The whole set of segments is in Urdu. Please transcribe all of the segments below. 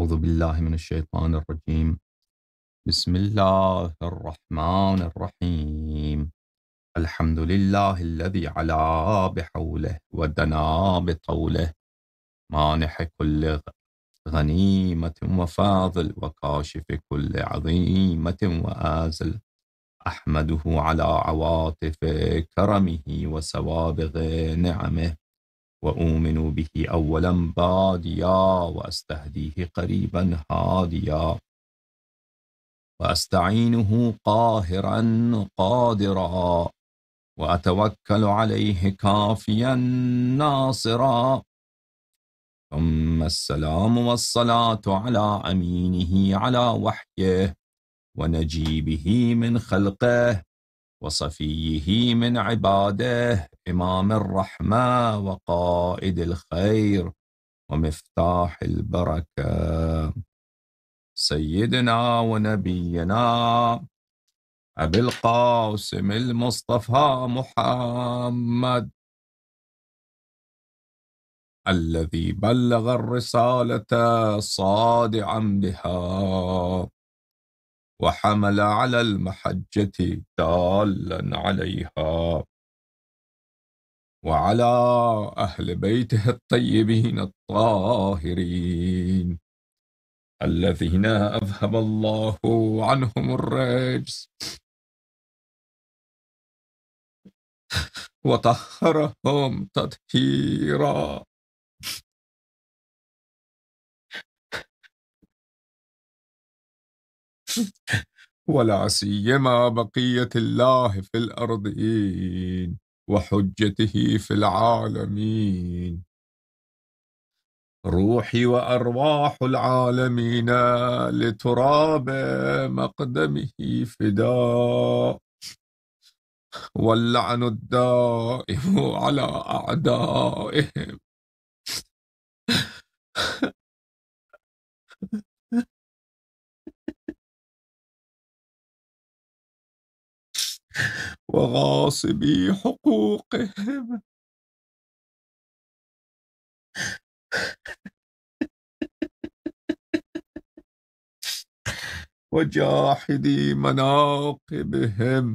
أعوذ بالله من الشيطان الرجيم. بسم الله الرحمن الرحيم. الحمد لله الذي علا بحوله ودنا بطوله، مانح كل غنيمة وفاضل وكاشف كل عظيمة وآزل. أحمده على عواطف كرمه وسوابغ نعمه، وأؤمن به أولا باديا وأستهديه قريبا هاديا، وأستعينه قاهرا قادرا، وأتوكل عليه كافيا ناصرا. ثم السلام والصلاة على أمينه على وحيه، ونجيبه من خلقه، وصفيه من عباده، إمام الرحمة وقائد الخير ومفتاح البركة، سيدنا ونبينا أبي القاسم المصطفى محمد، الذي بلغ الرسالة صادعا بها، وحمل على المحجة دالا عليها، وعلى أهل بيته الطيبين الطاهرين الذين أذهب الله عنهم الرجس وطهرهم تطهيرا. ولا سيما بقية الله في الأرضين وحجته في العالمين، روحي وأرواح العالمين لتراب مقدمه فداء، واللعن الدائم على أعدائهم. وغاصبي حقوقهم. وجاحدي مناقبهم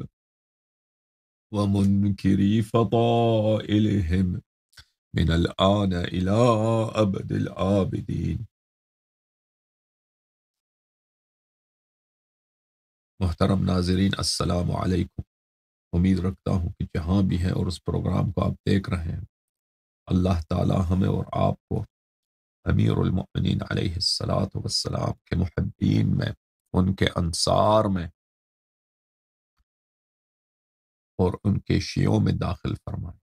ومنكري فضائلهم من الآن إلى أبد الآبدين. محترم ناظرین، السلام علیکم۔ امید رکھتا ہوں کہ جہاں بھی ہیں اور اس پروگرام کو آپ دیکھ رہے ہیں، اللہ تعالی ہمیں اور آپ کو امیر المؤمنین علیہ الصلاۃ والسلام کے محبین میں، ان کے انصار میں اور ان کے شیعوں میں داخل فرمائے،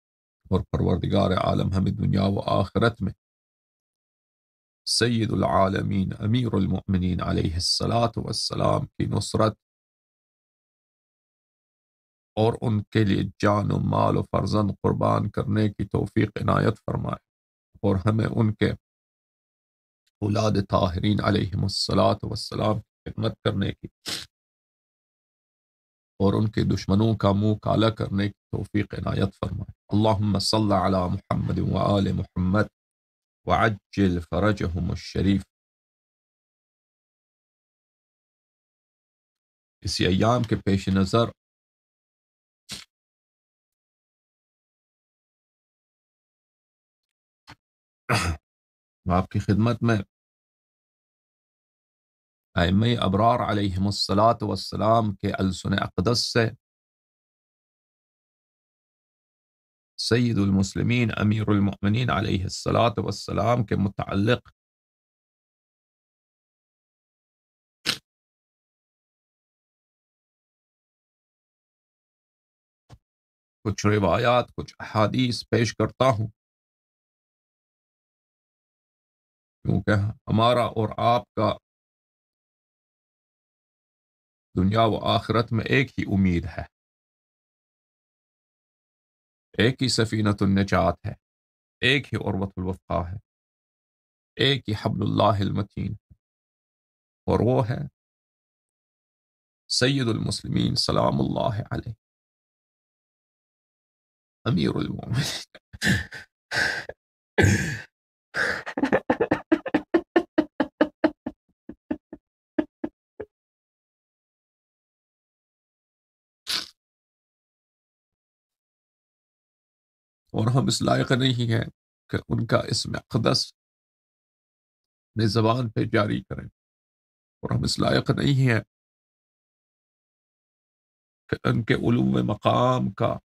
اور پروردگار عالم ہمیں دنیا و آخرت میں سید العالمین امیر المؤمنین علیہ الصلاۃ والسلام کی نصرت اور ان کے لیے جان و مال و فرزند قربان کرنے کی توفیق عنایت فرمائے، اور ہمیں ان کے اولاد طاہرین علیہم الصلاۃ والسلام کی خدمت کرنے کی اور ان کے دشمنوں کا منہ کالا کرنے کی توفیق عنایت فرمائے۔ اللہم صل علی محمد وآل محمد وعجل فرجہم الشریف۔ اسی ایام کے پیش نظر آپ کی خدمت میں ائمہ ابرار علیہم الصلاۃ والسلام کے السن اقدس سے سید المسلمین امیر المؤمنین علیہ الصلاۃ والسلام کے متعلق کچھ روایات، کچھ احادیث پیش کرتا ہوں، کیونکہ ہمارا اور آپ کا دنیا و آخرت میں ایک ہی امید ہے، ایک ہی سفینۃ النجات ہے، ایک ہی عروۃ الوثقیٰ ہے، ایک ہی حبل اللہ المتین، اور وہ ہے سید المسلمین سلام اللہ علیہ امیر المومنین۔ اور ہم اس لائق نہیں ہیں کہ ان کا اسم اقدس اپنے زبان پہ جاری کریں، اور ہم اس لائق نہیں ہیں کہ ان کے علوم مقام کا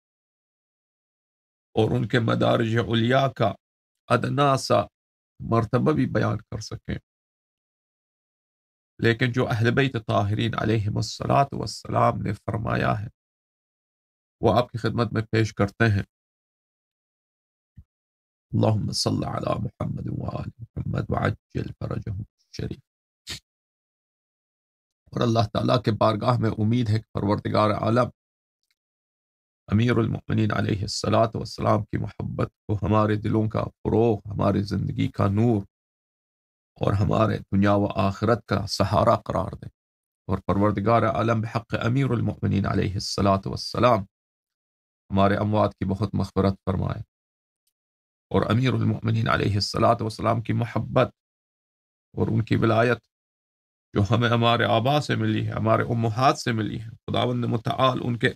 اور ان کے مدارج علیاء کا ادنا سا مرتبہ بھی بیان کر سکیں، لیکن جو اہل بیت طاہرین علیہم الصلاۃ والسلام نے فرمایا ہے وہ آپ کی خدمت میں پیش کرتے ہیں۔ اللہم صل علی محمد وآل محمد وعجل فرجہم الشریف۔ اور اللہ تعالیٰ کے بارگاہ میں امید ہے کہ پروردگار عالم امیر المؤمنین علیہ الصلاۃ والسلام کی محبت کو ہمارے دلوں کا فروغ، ہماری زندگی کا نور اور ہمارے دنیا و آخرت کا سہارا قرار دے، اور پروردگار عالم بحق امیر المؤمنین علیہ الصلاۃ والسلام ہمارے اموات کی بہت مغفرت فرمائے، اور امیر المؤمنین علیہ الصلاۃ والسلام کی محبت اور ان کی ولایت جو ہمیں ہمارے آبا سے ملی ہے، ہمارے امہات سے ملی ہے، خداوند متعال ان کے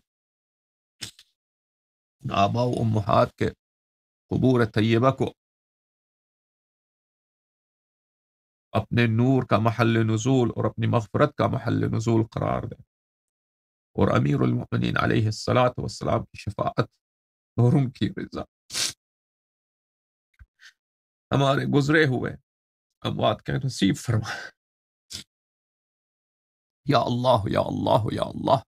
آبا و امہات کے قبور طیبہ کو اپنے نور کا محل نزول اور اپنی مغفرت کا محل نزول قرار دے، اور امیر المؤمنین علیہ الصلاۃ والسلام کی شفاعت اور ان کی رضا ہمارے گزرے ہوئے اموات کے نصیب فرمائے۔ یا اللہ یا اللہ یا اللہ،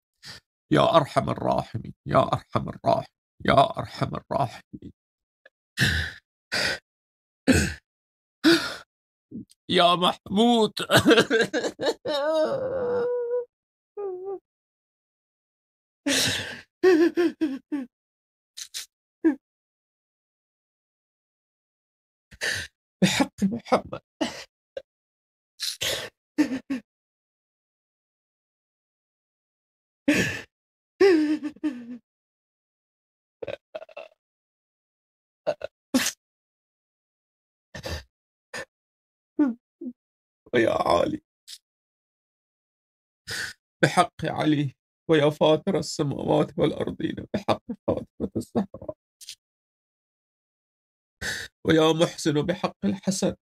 یا ارحم الراحمین یا ارحم الراحمین یا ارحم الراحمین، یا محمود بحق محمد ويا عالي بحق علي، ويا فاطر السماوات والأرضين بحق فاطمة الزهراء، ويا محسن بحق الحسن،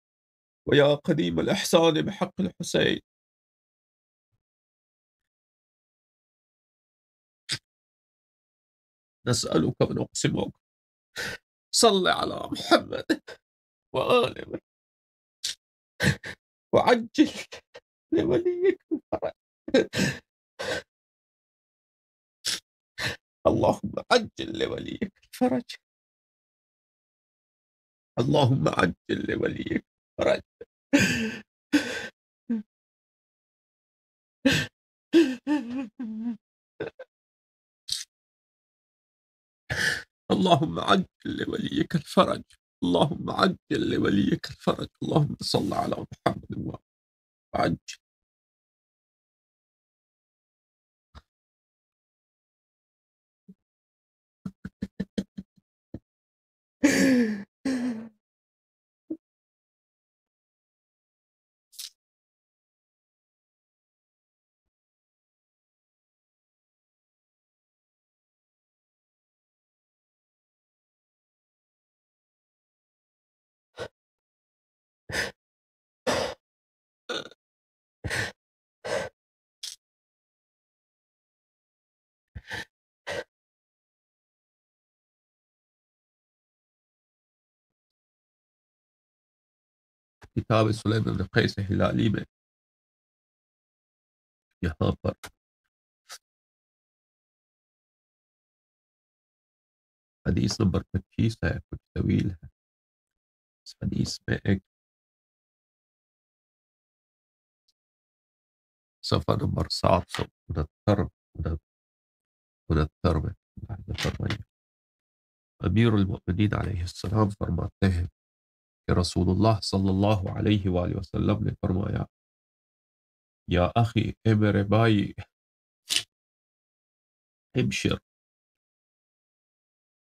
ويا قديم الإحسان بحق الحسين، نسألك ونقسمك صل على محمد وآله وعجل لوليك الفرج، اللهم عجل لوليك الفرج، اللهم عجل لوليك الفرج، اللهم عجل لوليك الفرج، اللهم عجل لوليك الفرج، اللهم صل على محمد وعجل. کتاب سلیم بن قیس ہلالی میں یہاں پر حدیث نمبر 25 ہے، کچھ طویل ہے۔ اس حدیث میں ایک صفحہ نمبر 769 میں فرمائیے، امیر المؤمنین علیہ السلام فرماتے ہیں کہ رسول اللہ صلی اللہ علیہ وآلہ وسلم نے فرمایا، یا اخی، اے میرے بھائی، ابشر،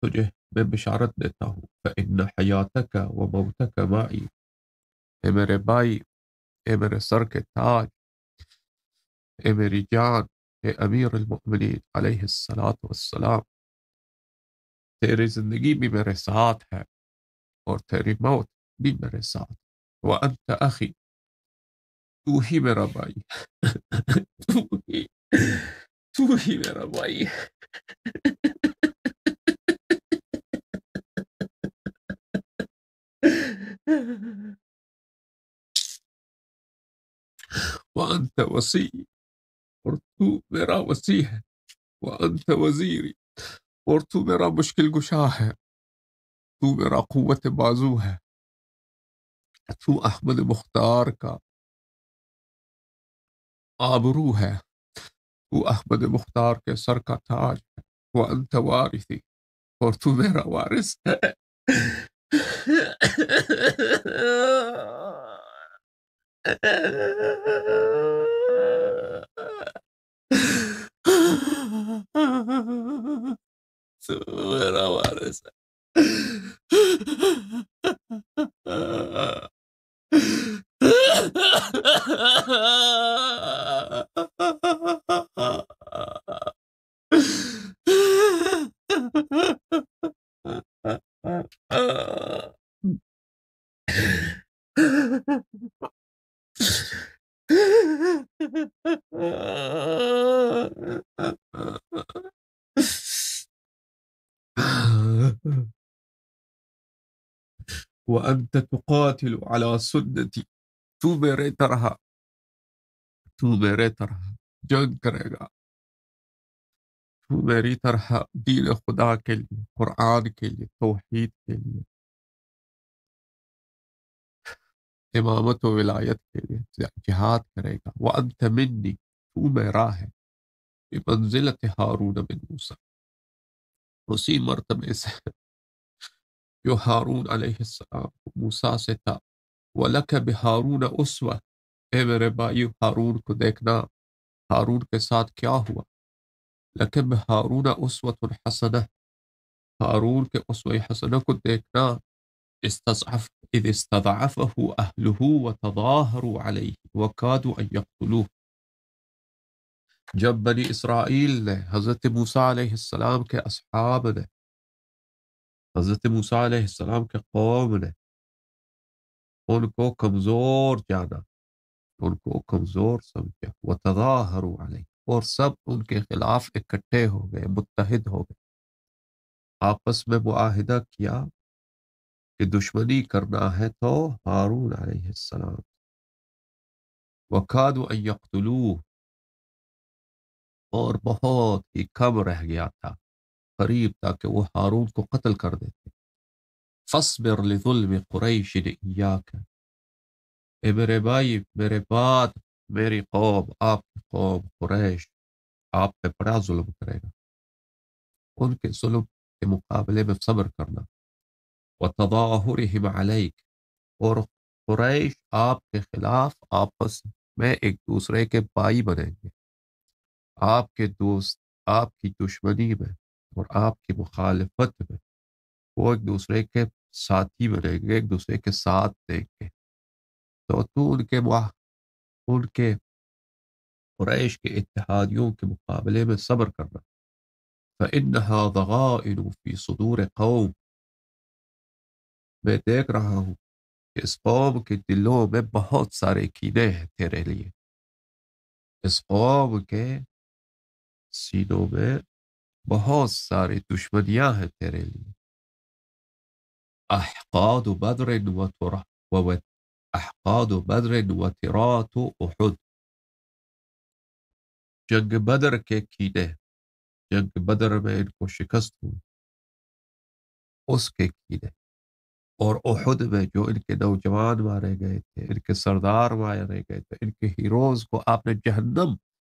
تجھے میں بشارت دیتا ہوں، فإن حیاتک و موتک معی، اے میرے بھائی، اے میرے سر کے تاج، اے میری جان، اے امیر المؤمنین علیہ الصلاۃ والسلام، تیری زندگی بھی میرے ساتھ ہے اور تیری موت بھی میرے ساتھ. وانت اخی، تو ہی میرا بھائی. تو ہی تو ہی میرا بھائی. وانت وسی، اور تو میرا وسی ہے. وانت وزیری، اور تو میرا مشکل کشا ہے. تو میرا قوت بازو ہے. تو احمد مختار کا آبرو ہے. تو احمد مختار کے سر کا تاج ہے. وانت وارثی، اور تو میرا وارث ہے. تو میرا وارث ہے. وأنت تقاتل على سنتي، تو میرے طرح، تو میرے طرح جنگ کرے گا. تو میری طرح دین خدا کے لیے، قرآن کے لیے، توحید کے لیے، امامت و ولایت کے لیے جہاد کرے گا. وانت منی، تو میرا ہے، بمنزلت ہارون بن موسیٰ، اسی مرتبے سے جو ہارون علیہ السلام موسیٰ سے تھا. وَلَكَ بِهَارُونَ أُسْوَةٌ، اے میرے بھائی ہارون کو دیکھنا ہارون کے ساتھ کیا ہوا. لَكَ بِهَارُونَ أُسْوَةٌ حَسَنَةٌ، ہارون کے اسوہ حسنہ کو دیکھنا. استصعف اذ استضعفه اہلہ وتظاہروا علیہ وکادوا ان یقتلوہ، جب بنی اسرائیل نے حضرت موسیٰ علیہ السلام کے اصحاب نے، حضرت موسیٰ علیہ السلام کے قوم نے ان کو کمزور جانا، ان کو کمزور سمجھا. وتظاہروا علیہ، اور سب ان کے خلاف اکٹھے ہو گئے، متحد ہو گئے، آپس میں معاہدہ کیا کہ دشمنی کرنا ہے تو ہارون علیہ السلام. وَكَادُوا أَن يَقْتُلُوهُ، اور بہت ہی کم رہ گیا تھا، قریب تھا کہ وہ ہارون کو قتل کر دیتے. فَاصْبِرْ لِظُلْمِ قُرَيْشٍ إِيَّاكَ، اے میرے بھائی میرے بعد میری قوم، آپ کی قوم قریش آپ پہ بڑا ظلم کرے گا، ان کے ظلم کے مقابلے میں صبر کرنا. وَتَظَاهُرِهِمْ عَلَيْكَ، اور قریش آپ کے خلاف آپس میں ایک دوسرے کے بھائی بنیں گے، آپ کے دوست آپ کی دشمنی میں اور آپ کی مخالفت میں وہ ایک دوسرے کے ساتھی بنیں گے، ایک دوسرے کے ساتھ دیں گے. تو ان کے قریش کے اتحادیوں کے مقابلے میں صبر کرنا. فَإِنَّهَا ضَغَائِنُ فِي صُدُورِ قَوْمٍ، میں دیکھ رہا ہوں کہ اس قوم کے دلوں میں بہت سارے کینے ہیں تیرے لیے، اس قوم کے سینوں میں بہت ساری دشمنیاں ہیں تیرے لیے. احقاد بدر احقاد بدر وترات احد، جنگ بدر کے کینے، جنگ بدر میں ان کو شکست ہوئی اس کے کینے، اور احد میں جو ان کے نوجوان مارے گئے تھے، ان کے سردار مارے گئے تھے، ان کے ہیروز کو آپ نے جہنم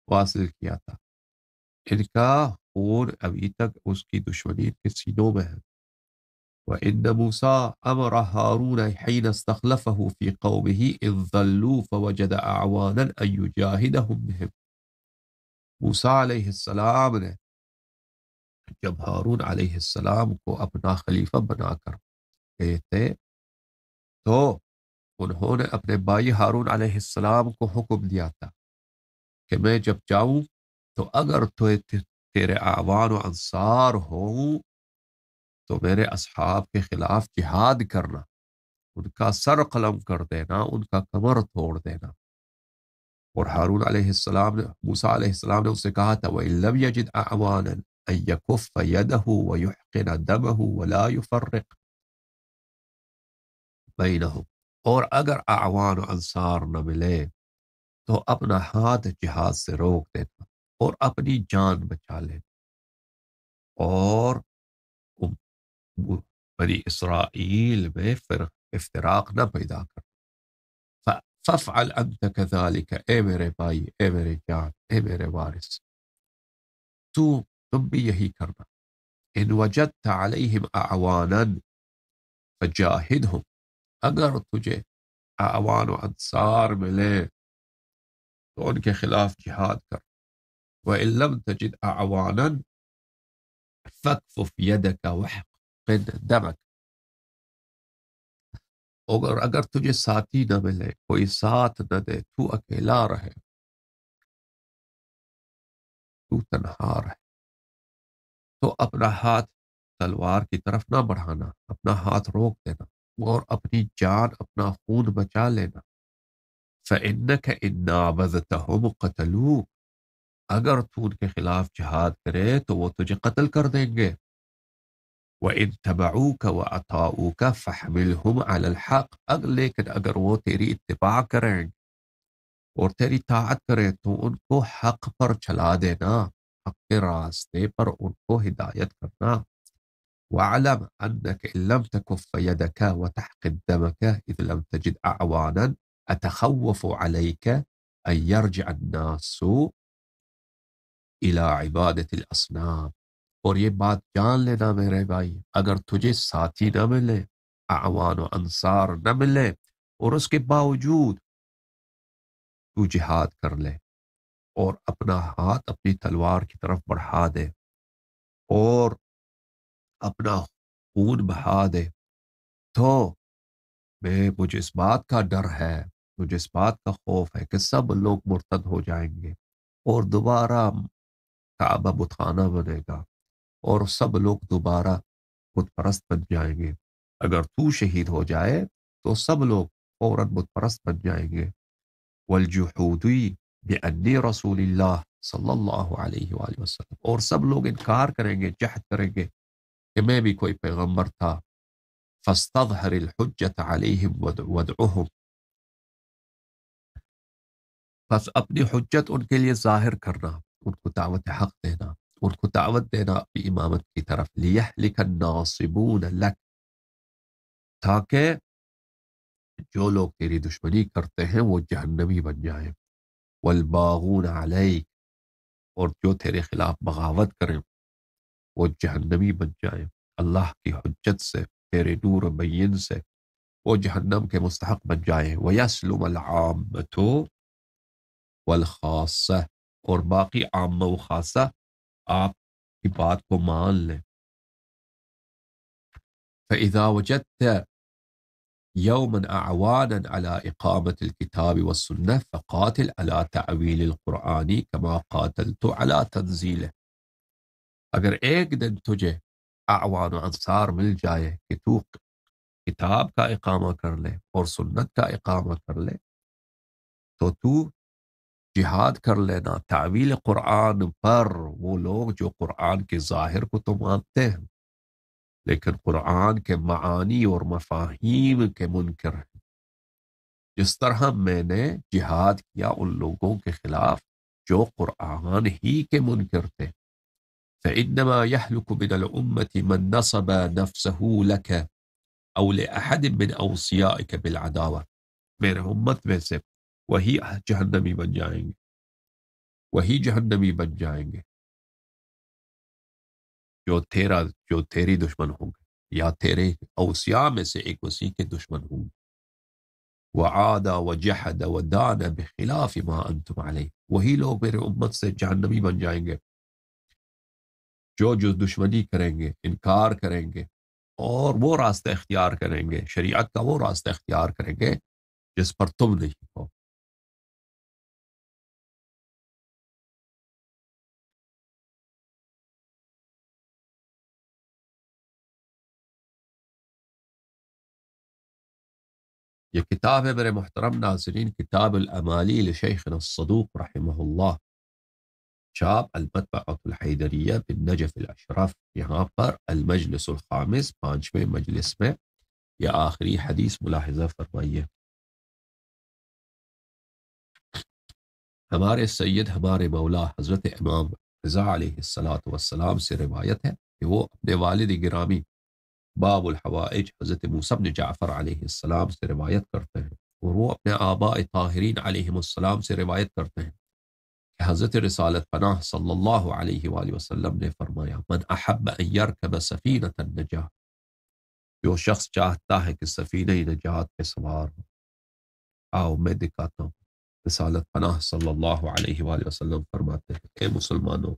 واصل کیا تھا، ان کا خون ابھی تک اس کی دشمنی کے سینوں میں ہے. وَإِنَّ مُوسَىٰ أَمَرَ هَارُونَ حِينَ اسْتَخْلَفَهُ فِي قَوْمِهِ إِذْ ضَلُّوا فَوَجَدَ أَعْوَانًا أَن يُجَاهِدَهُمْ بِهِمْ. موسیٰ علیہ السلام نے جب ہارون علیہ السلام کو اپنا خلیفہ بنا کر گئے تھے تو انہوں نے اپنے بھائی ہارون علیہ السلام کو حکم دیا تھا کہ میں جب جاؤں تو اگر تو تیرے اعوان و انصار ہوں تو میرے اصحاب کے خلاف جہاد کرنا، ان کا سر قلم کر دینا، ان کا کمر توڑ دینا۔ اور ہارون علیہ السلام نے، موسیٰ علیہ السلام نے اس سے کہا تھا وَإِن لَّمْ يَجِدْ أَعْوَانًا أَن يَكُفَّ يَدَهُ وَيُحْقِنَ دَمَهُ وَلَا يُفَرِّقْ بَيْنَهُمْ، اور اگر اعوان و انصار نہ ملے تو اپنا ہاتھ جہاد سے روک دیتا اور اپنی جان بچا لیتا، اور بنی اسرائیل میں فرق افتراق نہ پیدا کر۔ فَافْعَلْ أَنْتَ كَذَلِكَ، اے میرے بھائی، اے میرے جان، اے میرے وارث، تم بھی یہی کرنا۔ ان وجدت علیہم اعوانا فجاہدہم، اگر تجھے اعوان و انصار ملے تو ان کے خلاف جہاد کر۔ وَإِن لَّمْ تَجِدْ أَعْوَانًا فَاكْفُفْ يَدَكَ وَاحْقِنْ دَمَكَ، اگر تجھے ساتھی نہ ملے، کوئی ساتھ نہ دے، تو اکیلا رہے، تو تنہا رہے، تو اپنا ہاتھ تلوار کی طرف نہ بڑھانا، اپنا ہاتھ روک دینا اور اپنی جان، اپنا خون بچا لینا۔ فَإِنَّكَ إِن نَابَذْتَهُمْ قَتَلُوكَ، اگر تو ان کے خلاف جہاد کرے تو وہ تجھے قتل کر دیں گے۔ وَإِن تَبَعُوكَ وَأَطَاعُوكَ فَاحْمِلْهُمْ عَلَى الْحَقِّ، لیکن اگر وہ تیری اتباع کریں اور تیری طاعت کریں تو ان کو حق پر چلا دینا، حق کے راستے پر ان کو ہدایت کرنا۔ وَاعْلَمْ أَنَّكَ إِن لَّمْ تَكُفَّ يَدَكَ وَتَحْقِنْ دَمَكَ إِذْ لَمْ تَجِدْ أَعْوَانًا أَتَخَوَّفُ عَلَيْكَ أَن يَرْجِعَ النَّاسُ إِلَى عِبَادَةِ الْأَصْنَامِ، اور یہ بات جان لینا میرے بھائی، اگر تجھے ساتھی نہ ملے، اعوان و انصار نہ ملے، اور اس کے باوجود تو جہاد کر لے اور اپنا ہاتھ اپنی تلوار کی طرف بڑھا دے اور اپنا خون بہا دے، تو مجھے اس بات کا ڈر ہے، مجھے اس بات کا خوف ہے کہ سب لوگ مرتد ہو جائیں گے اور دوبارہ کعبہ بت خانہ بنے گا اور سب لوگ دوبارہ بت پرست بن جائیں گے۔ اگر تو شہید ہو جائے تو سب لوگ فوراً بت پرست بن جائیں گے۔ والجحودی بأنی رسول اللہ صلی اللہ علیہ وآلہ وسلم، اور سب لوگ انکار کریں گے، جحد کریں گے کہ میں بھی کوئی پیغمبر تھا۔ فاستظہر الحجت علیہم ودعہم، بس اپنی حجت ان کے لیے ظاہر کرنا، ان کو دعوت حق دینا، ان کو دعوت دینا اپنی امامت کی طرف۔ لیہلک الناصبون لک، تاکہ جو لوگ تیری دشمنی کرتے ہیں وہ جہنمی بن جائیں۔ والباغون علیک، اور جو تیرے خلاف بغاوت کریں وہ جہنمی بن جائیں، اللہ کی حجت سے، تیرے نور بین سے وہ جہنم کے مستحق بن جائیں۔ وَيَسْلُمَ الْعَامَّةُ وَالْخَاصَّةُ، اور باقی عامہ و خاصہ آپ کی بات کو مان لیں۔ فَإِذَا وَجَدْتَ يَوْمًا أَعْوَانًا عَلَى إِقَامَةِ الْكِتَابِ وَالسُّنَّةِ فَقَاتِلْ عَلَى تَعْوِيلِ الْقُرْآنِ كَمَا قَاتَلْتُ عَلَى تَنزِيلِهِ، اگر ایک دن تجھے اعوان و انصار مل جائے کہ تو کتاب کا اقامہ کر لے اور سنت کا اقامہ کر لے تو تو جہاد کر لینا تعویل قرآن پر۔ وہ لوگ جو قرآن کے ظاہر کو تو مانتے ہیں لیکن قرآن کے معانی اور مفاہیم کے منکر ہیں، جس طرح میں نے جہاد کیا ان لوگوں کے خلاف جو قرآن ہی کے منکر تھے۔ فإنما يهلك من الأمة من نصب نفسه لك أو لأحد من أوصيائك بالعداوة، میرے امت میں سے وہی جہنمی بن جائیں گے، وہی جہنمی بن جائیں گے جو تیری دشمن ہوں گے یا تیرے اوصیاء میں سے ایک وسیع کے دشمن ہوں گے۔ وعاد وجحد ودان بخلاف ما انتم علیہ، وہی لوگ میرے امت سے جہنمی بن جائیں گے جو دشمنی کریں گے، انکار کریں گے اور وہ راستہ اختیار کریں گے، شریعت کا وہ راستہ اختیار کریں گے جس پر تم نہیں ہو۔ یہ کتاب ہے میرے محترم ناظرین، کتاب الامالی لشیخنا الصدوق رحمہ اللہ، چاپ المطبعۃ الحیدریہ بالنجف الاشرف۔ یہاں پر المجلس الخامس، 5ویں مجلس میں یہ آخری حدیث ملاحظہ فرمائیے۔ ہمارے سید ہمارے مولا حضرت امام رضا علیہ الصلاۃ والسلام سے روایت ہے کہ وہ اپنے والد گرامی باب الحوائج حضرت موسیٰ بن جعفر علیہ السلام سے روایت کرتے ہیں، اور وہ اپنے آباء طاہرین علیہم السلام سے روایت کرتے ہیں کہ حضرت رسالت پناہ صلی اللہ علیہ وآلہ وسلم نے فرمایا، من احب ان یرکب سفینۃ النجاۃ، جو شخص چاہتا ہے کہ سفینہ نجات پہ سوار ہو، آؤ میں دکھاتا ہوں۔ رسالت پناہ صلی اللہ علیہ وآلہ وسلم فرماتے ہیں، اے مسلمانوں،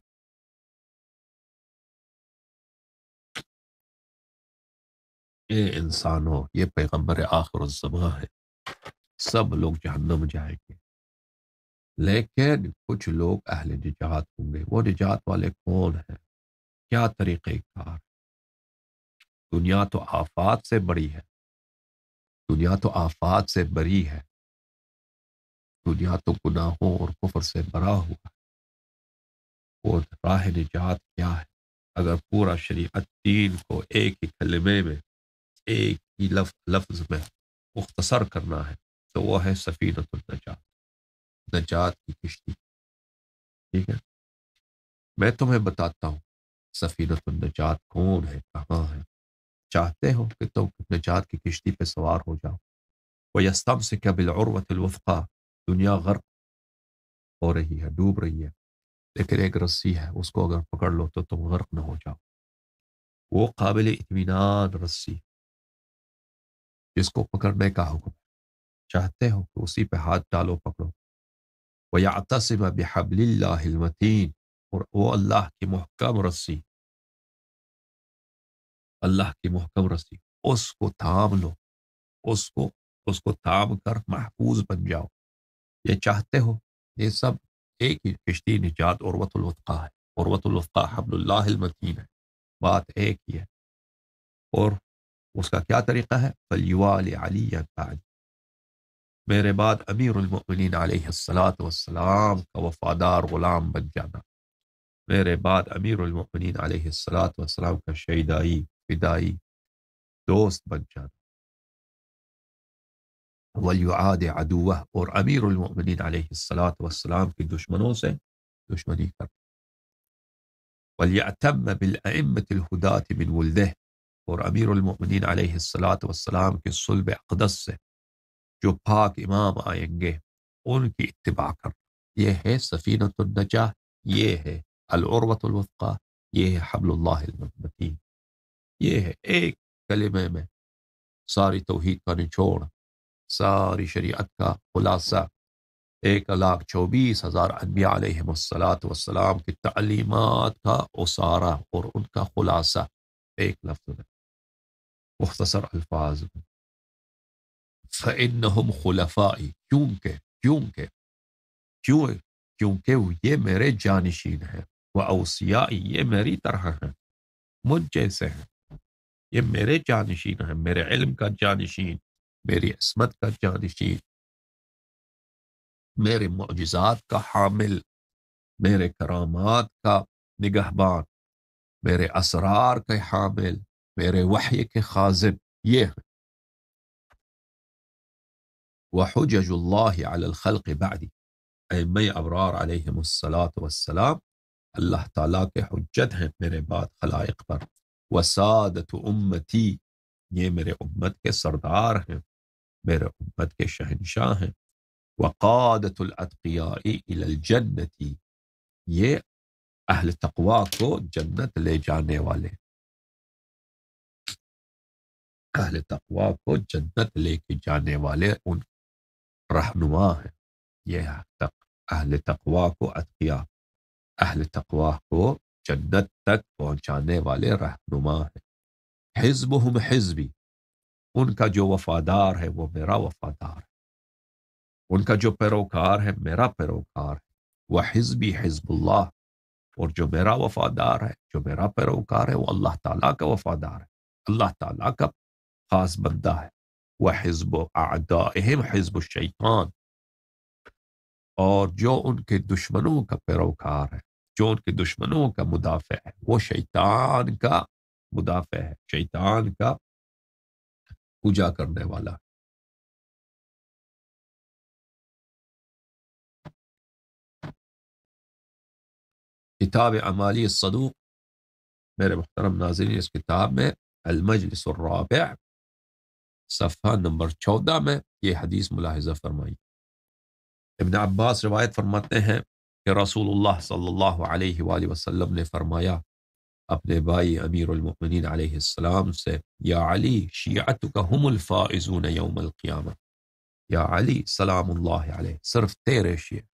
اے انسانوں، یہ پیغمبر آخر الزمان ہے، سب لوگ جہنم جائیں گے، لیکن کچھ لوگ اہل نجات ہوں گے۔ وہ نجات والے کون ہیں؟ کیا طریقہ کار؟ دنیا تو آفات سے بڑی ہے، دنیا تو آفات سے بری ہے، دنیا تو گناہوں اور کفر سے بھرا ہوا ہے۔ اور راہ نجات کیا ہے؟ اگر پورا شریعت دین کو ایک ہی کلمے میں، ایک ہی لفظ میں مختصر کرنا ہے تو وہ ہے سفینۃ النجات، نجات کی کشتی۔ ٹھیک ہے، میں تمہیں بتاتا ہوں سفینۃ النجات کون ہے، کہاں ہے۔ چاہتے ہو کہ تم نجات کی کشتی پہ سوار ہو جاؤ؟ وَيَسْتَمْسِكَ بِالْعُرْوَةِ الْوُثْقَىٰ، دنیا غرق ہو رہی ہے، ڈوب رہی ہے، لیکن ایک رسی ہے، اس کو اگر پکڑ لو تو تم غرق نہ ہو جاؤ۔ وہ قابل اطمینان رسی جس کو پکڑنے کا حکم، چاہتے ہو کہ اسی پہ ہاتھ ڈالو، پکڑو۔ وَيَعْتَصِمَ بِحَبْلِ اللَّهِ الْمَتِينِ، اور وہ اللہ کی محکم رسی، اللہ کی محکم رسی، اس کو تھام لو، اس کو تھام کر محفوظ بن جاؤ۔ یہ چاہتے ہو، یہ سب ایک ہی کشتی نجات عروۃ الوثقیٰ ہے، عروۃ الوثقیٰ حبل اللہ المتین ہے، بات ایک ہی ہے۔ اور اس کا کیا طریقہ ہے؟ فَلْيُوَالِ عَلِيًّا بَعْدِي، میرے بعد امیر المؤمنین علیہ الصلاۃ والسلام کا وفادار غلام بن جانا، میرے بعد امیر المؤمنین علیہ الصلاۃ والسلام کا شیدائی فدائی دوست بن جانا۔ وَلْيُعَادِ عَدُوَّهُ، اور امیر المؤمنین علیہ الصلاۃ والسلام کی دشمنوں سے دشمنی کر۔ وَلْيَعْتَمَّ بِالْأَئِمَّةِ الْهُدَاةِ مِنْ وُلْدِهِ، اور امیر المؤمنین علیہ الصلاۃ والسلام کے صلب اقدس سے جو پاک امام آئیں گے ان کی اتباع کر۔ یہ ہے سفینۃ النجاہ، یہ ہے العروۃ الوثقیٰ، یہ ہے حبل اللہ المتین۔ یہ ہے ایک کلمے میں ساری توحید کا نچوڑ، ساری شریعت کا خلاصہ، 1,24,000 انبیاء علیہم الصلاۃ والسلام کی تعلیمات کا اسارہ اور ان کا خلاصہ ایک لفظ میں، مختصر الفاظ میں۔ فَإِنَّهُمْ خُلَفَائِي، کیونکہ یہ میرے جانشین ہیں، وَأَوْصِيَائِي، یہ میری طرح ہیں، مجھ جیسے ہیں، یہ میرے جانشین ہیں، میرے علم کا جانشین، میری عصمت کا جانشین، میرے معجزات کا حامل، میرے کرامات کا نگہبان، میرے اسرار کے حامل، میرے وحی کے خازن، یہ ہیں۔ وحجج اللہ علی الخلق بعدی، ائمہ ابرار علیہم الصلاۃ والسلام اللہ تعالیٰ کے حجت ہیں میرے بعد خلائق پر۔ وسادت امتی، یہ میرے امت کے سردار ہیں، میرے امت کے شہنشاہ ہیں۔ وقادت الاتقیاء الی الجنت، یہ اہل تقوی کو جنت لے جانے والے، اہل تقوی کو جنت لے کے جانے والے ان رہنما ہیں۔ یہ اہل تقوی کو اتقیاء، اہل تقوی کو جنت تک پہنچانے والے رہنما ہیں۔ حزبہم حزبی، ان کا جو وفادار ہے وہ میرا وفادار ہے، ان کا جو پیروکار ہے میرا پیروکار ہے۔ وحزبی حزب اللہ، اور جو میرا وفادار ہے، جو میرا پیروکار ہے، وہ اللہ تعالیٰ کا وفادار ہے، اللہ تعالیٰ کا خاص بندہ ہے۔ وحزب اعدائهم حزب الشیطان، اور جو ان کے دشمنوں کا پیروکار ہے، جو ان کے دشمنوں کا مدافع ہے، وہ شیطان کا مدافع ہے، شیطان کا پوجا کرنے والا۔ کتاب اعمالی الصدوق، میرے محترم ناظرین، اس کتاب میں المجلس الرابع صفحہ نمبر 14 میں یہ حدیث ملاحظہ فرمائی۔ ابن عباس روایت فرماتے ہیں کہ رسول اللہ صلی اللہ علیہ وآلہ وسلم نے فرمایا اپنے بھائی امیر المؤمنین علیہ السلام سے، یا علی شیعتک هم الفائزون یوم القیامہ، یا علی سلام اللہ علیہ، صرف تیرے شیعہ،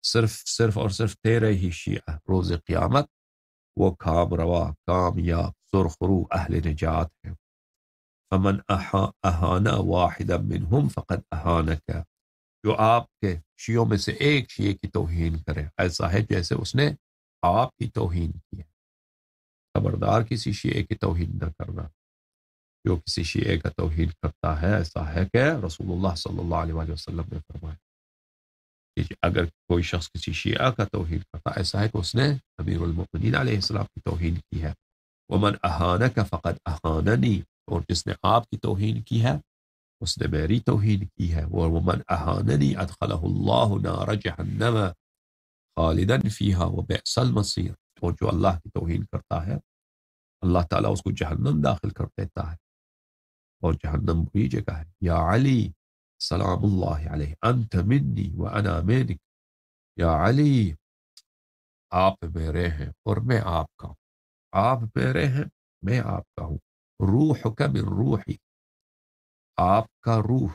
صرف اور صرف تیرے ہی شیعہ روز قیامت وہ کام روا، کامیاب، سرخرو اہل نجات ہیں۔ فمن اہانا واحدا منہم فقد اہانک، جو آپ کے شیعوں میں سے ایک شیعہ کی توہین کرے، ایسا ہے جیسے اس نے آپ کی توہین کی ہے۔ خبردار کسی شیعہ کی توہین نہ کرنا، جو کسی شیعہ کا توہین کرتا ہے ایسا ہے کہ رسول اللہ صلی اللہ علیہ وآلہ وسلم نے فرمایا کہ اگر کوئی شخص کسی شیعہ کا توہین کرتا ایسا ہے کہ اس نے امیر المؤمنین علیہ السلام کی توہین کی ہے۔ ومن اہانک فقد اہاننی، اور جس نے آپ کی توہین کی ہے اس نے میری توہین کی ہے۔ ومن اہاننی ادخلہ اللہ نار جہنم خالدا فیہا وبئس المصیر، اور جو اللہ کی توہین کرتا ہے اللہ تعالیٰ اس کو جہنم داخل کر دیتا ہے، اور جہنم بری جگہ ہے۔ یا علی سلام اللہ علیہ انت منی وانا منک، یا علی آپ میرے ہیں اور میں آپ کا ہوں، آپ میرے ہیں میں آپ کا ہوں۔ روحک من روحی، آپ کا روح،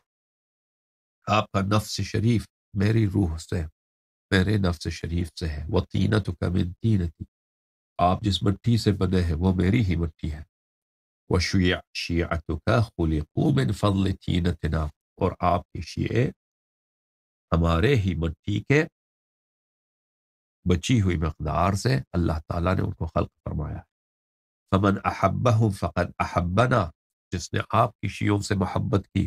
آپ کا نفس شریف میری روح سے، میرے نفس شریف سے ہے۔ وطینتک من طینتی، آپ جس مٹی سے بنے ہیں وہ میری ہی مٹی ہے۔ وشیعتک خلقوا من فضل طینتنا، اور آپ کے شیعے ہمارے ہی مٹی کے بچی ہوئی مقدار سے اللہ تعالیٰ نے ان کو خلق فرمایا ہے۔ فمن احبہم فقد احبنا، جس نے آپ کی شیعوں سے محبت کی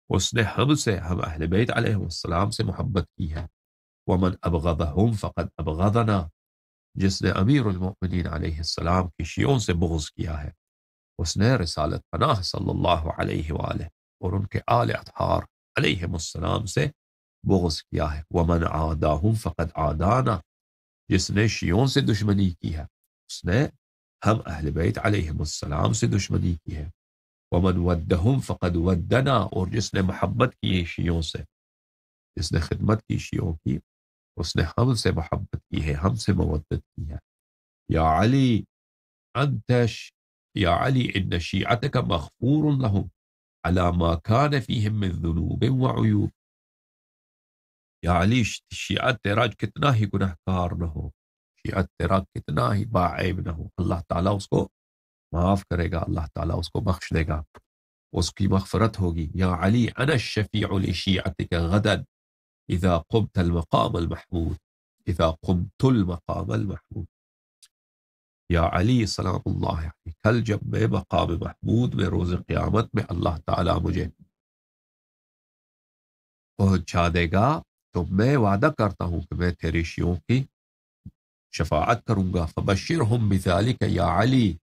اس نے ہم سے، ہم اہل بیت علیہ السلام سے محبت کی ہے۔ ومن ابغضہم فقد ابغضنا، جس نے امیر المؤمنین علیہ السلام کی شیعوں سے بغض کیا ہے اس نے رسالت پناہ صلی اللہ علیہ وآلہ اور ان کے آل اطہار علیہم السلام سے بغض کیا ہے۔ ومن عاداہم فقد عادانا، جس نے شیعوں سے دشمنی کی ہے اس نے ہم اہل بیت علیہم السلام سے دشمنی کی ہے۔ ومن ودہم فقد ودنا، اور جس نے محبت کی شیعوں سے، جس نے خدمت کی شیعوں کی اس نے ہم سے محبت کی ہے، ہم سے مودت کی ہے۔ یا علی یا علی ان شیعتک مغفور لهم على ما كان فيهم من ذنوب وعیوب، یا علی شیعت تیرا کتنا ہی گناہگار نہ ہو، شیعت تیرا کتنا ہی باعیب نہ ہو، اللہ تعالیٰ اس کو معاف کرے گا، اللہ تعالیٰ اس کو بخش دے گا، اس کی مغفرت ہوگی۔ یا علی انا الشفیع لشیعتک غدا اذا قمت المقام المحمود، اذا قمت المقام المحمود، یا علی سلام اللہ علیہ، کل جب میں مقام محمود میں روز قیامت میں اللہ تعالیٰ مجھے پہنچا دے گا تو میں وعدہ کرتا ہوں کہ میں تیرے شیعوں کی شفاعت کروں گا۔ فبشرہم بذالک یا علی،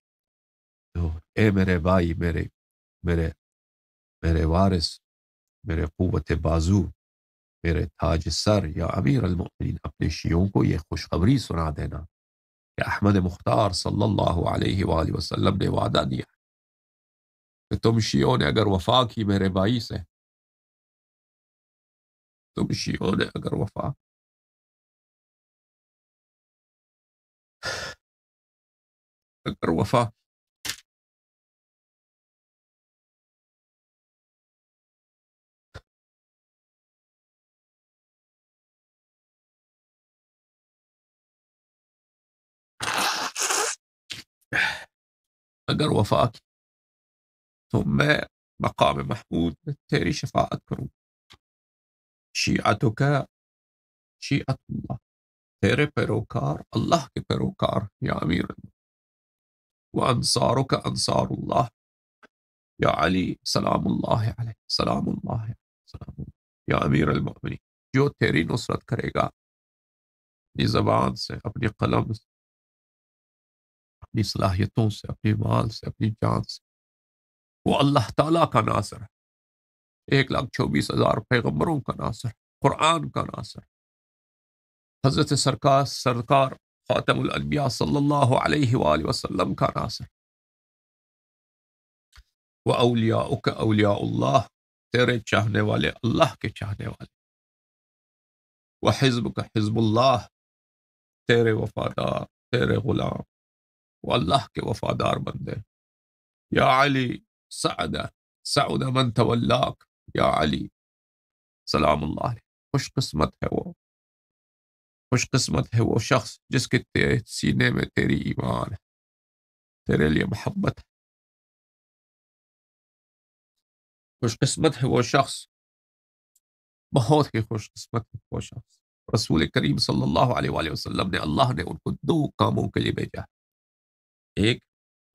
تو اے میرے بھائی، میرے وارث، میرے قوت بازو، میرے تاج سر، یا امیر المؤمنین، اپنے شیعوں کو یہ خوشخبری سنا دینا کہ احمد مختار صلی اللہ علیہ وآلہ وسلم نے وعدہ دیا کہ تم شیعوں نے اگر وفا کی میرے بھائی سے، تم شیعوں نے اگر وفا کی تو میں مقام محمود میں تیری شفاعت کروں۔ شیعتک شیعت اللہ، تیرے پیروکار اللہ کے پیروکار یا امیر، وانصارک انصار اللہ، یا علی سلام اللہ علیہ، سلام اللہ علیہ، سلام اللہ، یا امیر المؤمنین، جو تیری نصرت کرے گا اپنی زبان سے، اپنی قلم سے، اپنی صلاحیتوں سے، اپنی مال سے، اپنی جان سے، وہ اللہ تعالیٰ کا ناصر ہے، 1,24,000 پیغمبروں کا ناصر، قرآن کا ناصر، حضرت سرکار خاتم الانبیاء صلی اللہ علیہ وآلہ وسلم کا ناصر، وَأَوْلِيَاؤُكَ أَوْلِيَاءُ اللَّهِ، تیرے چاہنے والے اللہ کے چاہنے والے، وَحِزْبُكَ حِزْبُ اللَّهِ، تیرے وفادار، تیرے غلام، وہ اللہ کے وفادار بندے، یا علی سعد سعد من تولاک، یا علی سلام اللہ علیہ، خوش قسمت ہے وہ، خوش قسمت ہے وہ شخص جس کے سینے میں تیری ایمان ہے، تیرے لیے محبت ہے، خوش قسمت ہے وہ شخص، بہت ہی خوش قسمت ہے وہ شخص۔ رسول کریم صلی اللہ علیہ وآلہ وسلم نے، اللہ نے ان کو 2 کاموں کے لیے بھیجا ہے، ایک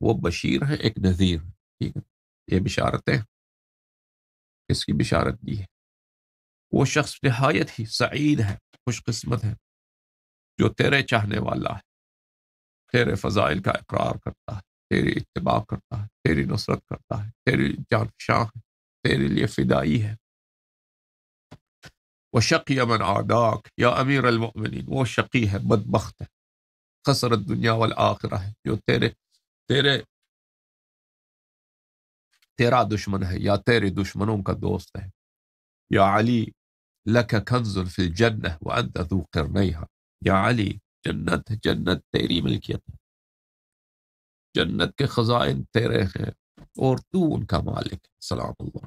وہ بشیر ہے، ایک نذیر ہے، ٹھیک ہے، یہ بشارتیں اس کی بشارت دی ہے، وہ شخص نہایت ہی سعید ہے، خوش قسمت ہے، جو تیرے چاہنے والا ہے، تیرے فضائل کا اقرار کرتا ہے، تیری اتباع کرتا ہے، تیری نصرت کرتا ہے، تیری جان فشاں ہے، تیرے لیے فدائی ہے۔ وَشَقِيَ مَنْ عَادَاكَ، یا امیر المؤمنین، وہ شقی ہے، بدبخت ہے، خسرت دنیا والآخرہ ہے، جو تیرا دشمن ہے یا تیرے دشمنوں کا دوست ہے۔ یا علی لک کنز فی الجنہ وانت ذو قرنیہا، یا علی جنت تیری ملکیت ہے، جنت کے خزائن تیرے ہیں اور تو ان کا مالک ہے، سلام اللہ۔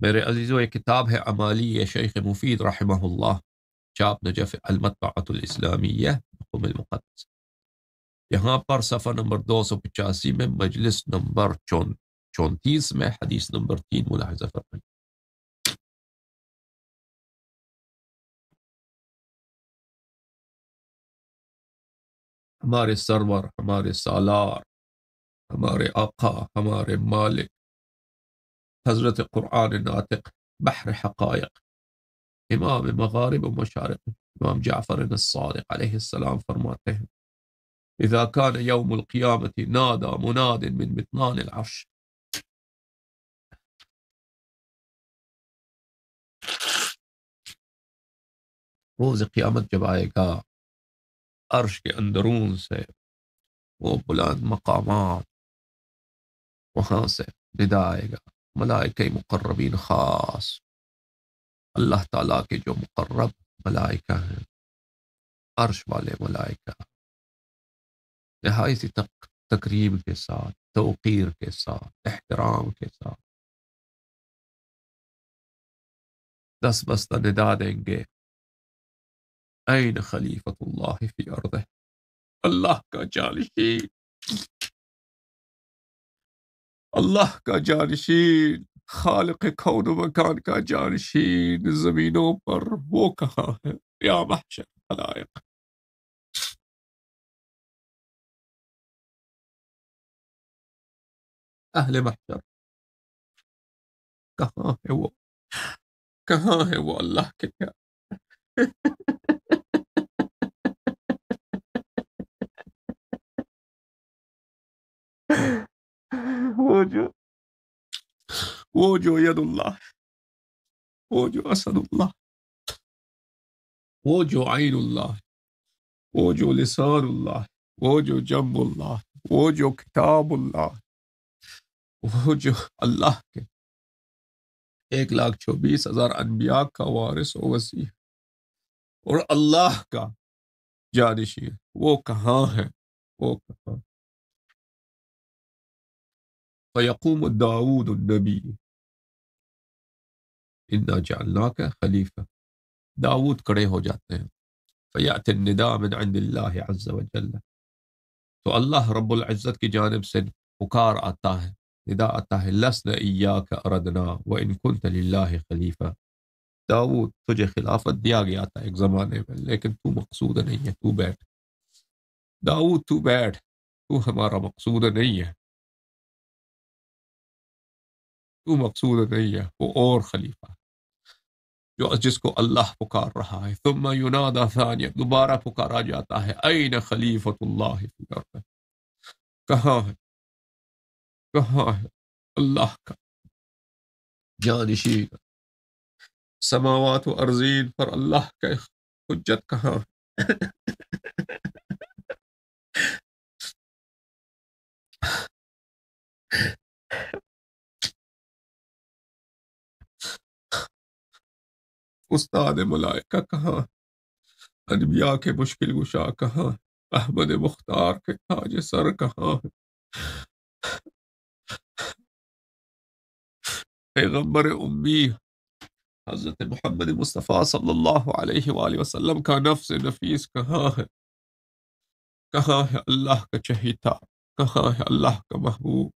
میرے عزیزو، یہ کتاب ہے عمالی شیخ مفید رحمہ اللہ، چاپ نجف المطبعۃ الاسلامیہ قم المقدس، یہاں پر صفحہ نمبر 285 میں مجلس نمبر 34 میں حدیث نمبر 3 ملاحظہ فرمائیں۔ ہمارے سرور، ہمارے سالار، ہمارے آقا، ہمارے مالک، حضرت قرآن ناطق، بحر حقائق، امام مغارب و مشارق، امام جعفر الصادق علیہ السلام فرماتے ہیں، اذا كان يوم القیامت نادى مناد من مطنان العرش، روز قیامت جب آئے گا، عرش کے اندرون سے وہ بلند مقامات، وہاں سے ندا آئے گا، ملائکہ مقربین خاص، اللہ تعالیٰ کے جو مقرب ملائکہ ہیں، عرش والے ملائکہ، نہایت تکریم کے ساتھ، توقیر کے ساتھ، احترام کے ساتھ دس بستہ ندا دیں گے، این خلیفۃ اللہ فی ارضہ، اللہ کا جانشین، اللہ کا جانشین، خالق کون و مکان کا جانشین زمینوں پر وہ کہاں ہے؟ یا محشر خلائق، اہل محشر کہاں ہے وہ؟ کہاں ہے وہ اللہ کے پیارے؟ وہ جو وہ جو ید اللہ، وہ جو اسد اللہ، وہ جو عین اللہ، وہ جو لسان اللہ، وہ جو جنب اللہ، وہ جو کتاب اللہ، وہ جو اللہ کے 1,24,000 انبیاء کا وارث و وصی ہے اور اللہ کا جانشین، وہ کہاں ہے؟ وہ کہاں؟ فیقوم داؤد النبی انا جعلناک خلیفہ، داؤد کھڑے ہو جاتے ہیں، فیأتی النداء من عند اللہ عز وجل، تو اللہ رب العزت کی جانب سے پکار آتا ہے، ندا آتا ہے، لسنا ایاک اردنا وان کنت للہ خلیفہ، داؤد تجھے خلافت دیا گیا تھا ایک زمانے میں، لیکن تو مقصود نہیں ہے، تو بیٹھ، داؤد تو بیٹھ، تو ہمارا مقصود نہیں ہے، تو مقصود نہیں ہے، وہ اور خلیفہ جو جس کو اللہ پکار رہا ہے. ثم ینادی ثانیہ، دوبارہ پکارا جاتا ہے، این خلیفۃ اللہ فی الارض، کہاں ہے، کہاں ہے اللہ کا جانشین سماوات و ارضین پر، اللہ کا حجت کہاں ہے؟ استاد ملائکہ کہاں ہے؟ انبیاء کے مشکل گشا کہاں ہے؟ احمد مختار کے تاج سر کہاں ہے؟ پیغمبر امی حضرت محمد مصطفیٰ صلی اللہ علیہ وآلہ وسلم کا نفس نفیس کہاں ہے؟ کہاں ہے اللہ کا چہیتا؟ کہاں ہے اللہ کا محبوب؟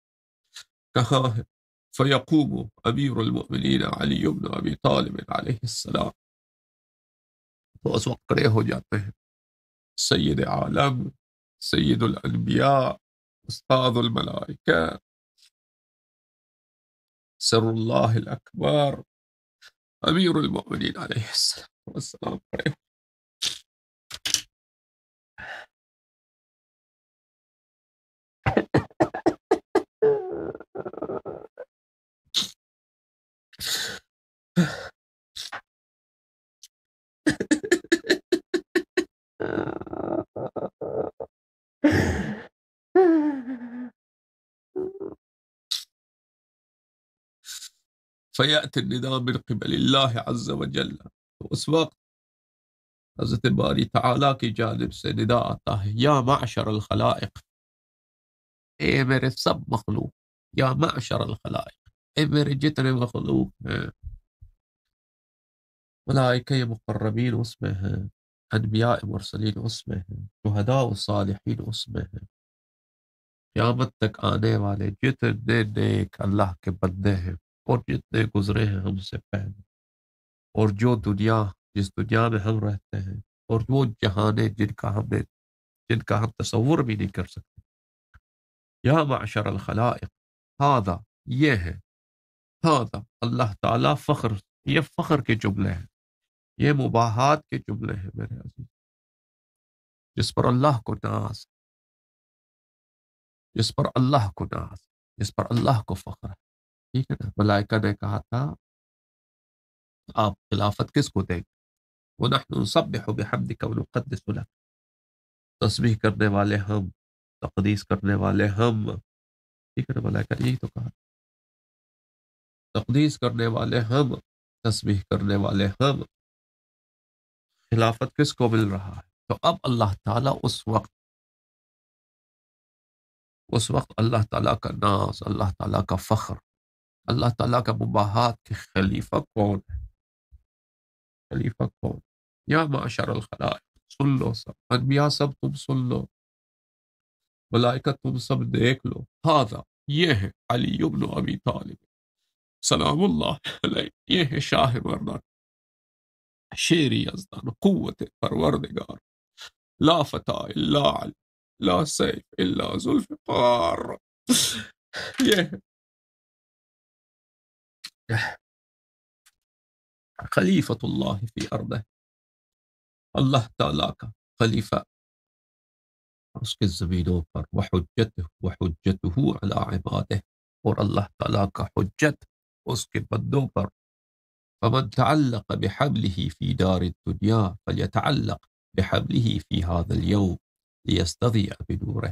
کہاں ہے؟ فیقوم امیر المؤمنین علی بن ابی طالب علیہ السلام، تو اس وقت کھڑے ہو جاتے ہیں سید عالم، سید الانبیاء، استاد الملائکہ، سر اللہ الاکبر، امیر المؤمنین علیہ السلام کھڑے فیأتی النداء من قبل اللہ عز وجل، تو اس وقت حضرت باری تعالیٰ کی جانب سے ندا آتا ہے، یا معشر الخلائق، اے میرے سب مخلوق، یا معشر الخلائق، اے میرے جتنے مخلوق ہیں، ملائکہ مقربین اس میں ہیں، انبیاء مرسلین اس میں ہیں، شہداء و صالحین اس میں ہیں، قیامت تک آنے والے جتنے نیک اللہ کے بندے ہیں اور جتنے گزرے ہیں ہم سے پہلے، اور جو دنیا، جس دنیا میں ہم رہتے ہیں، اور وہ جہانے جن کا ہم تصور بھی نہیں کر سکتے. یا معشر الخلائق، ہذا، یہ ہے، ہذا اللہ تعالیٰ فخر، یہ فخر کے جملے ہیں، یہ مباحات کے جملے ہیں میرے عزیز، جس پر اللہ کو ناز، جس پر اللہ کو ناز، جس پر اللہ کو فخر ہے. ٹھیک ہے نا؟ ملائکہ نے کہا تھا آپ خلافت کس کو دیں گے؟ وَنَحْنُ نُسَبِّحُ بِحَمْدِكَ وَنُقَدِّسُ لَكَ، تسبیح کرنے والے ہم، تقدیس کرنے والے ہم. ٹھیک ہے نا؟ ملائکہ نے یہی تو کہا، تقدیس کرنے والے ہم، تسبیح کرنے والے ہم. خلافت کس کو مل رہا ہے؟ تو اب اللہ تعالیٰ اس وقت اللہ تعالیٰ کا ناز، اللہ تعالیٰ کا فخر، اللہ تعالیٰ کا مباحات کہ خلیفہ کون ہے، خلیفہ کون. یا معاشر الخلائق، سن لو سب، انبیاء سب تم سن لو، ملائکہ تم سب دیکھ لو، ہذا، یہ ہے علی بن ابی طالب سلام اللہ علیہ، یہ ہے شاہ مردان، شیر یزدان، قوت پروردگار، لا فتح الا علی، لا سیف الا ذوالفقار. یہ ہے خلیفۃ اللہ فی ارضہ، اللہ تعالیٰ کا خلیفہ اس کے زمینوں پر، وحجتہ علی عبادہ، اور اللہ تعالیٰ کا حجت اس کے بندوں پر. فمن تعلق بحبله في دار الدنيا فليتعلق بحبله في هذا اليوم لیستضیء بنورہ.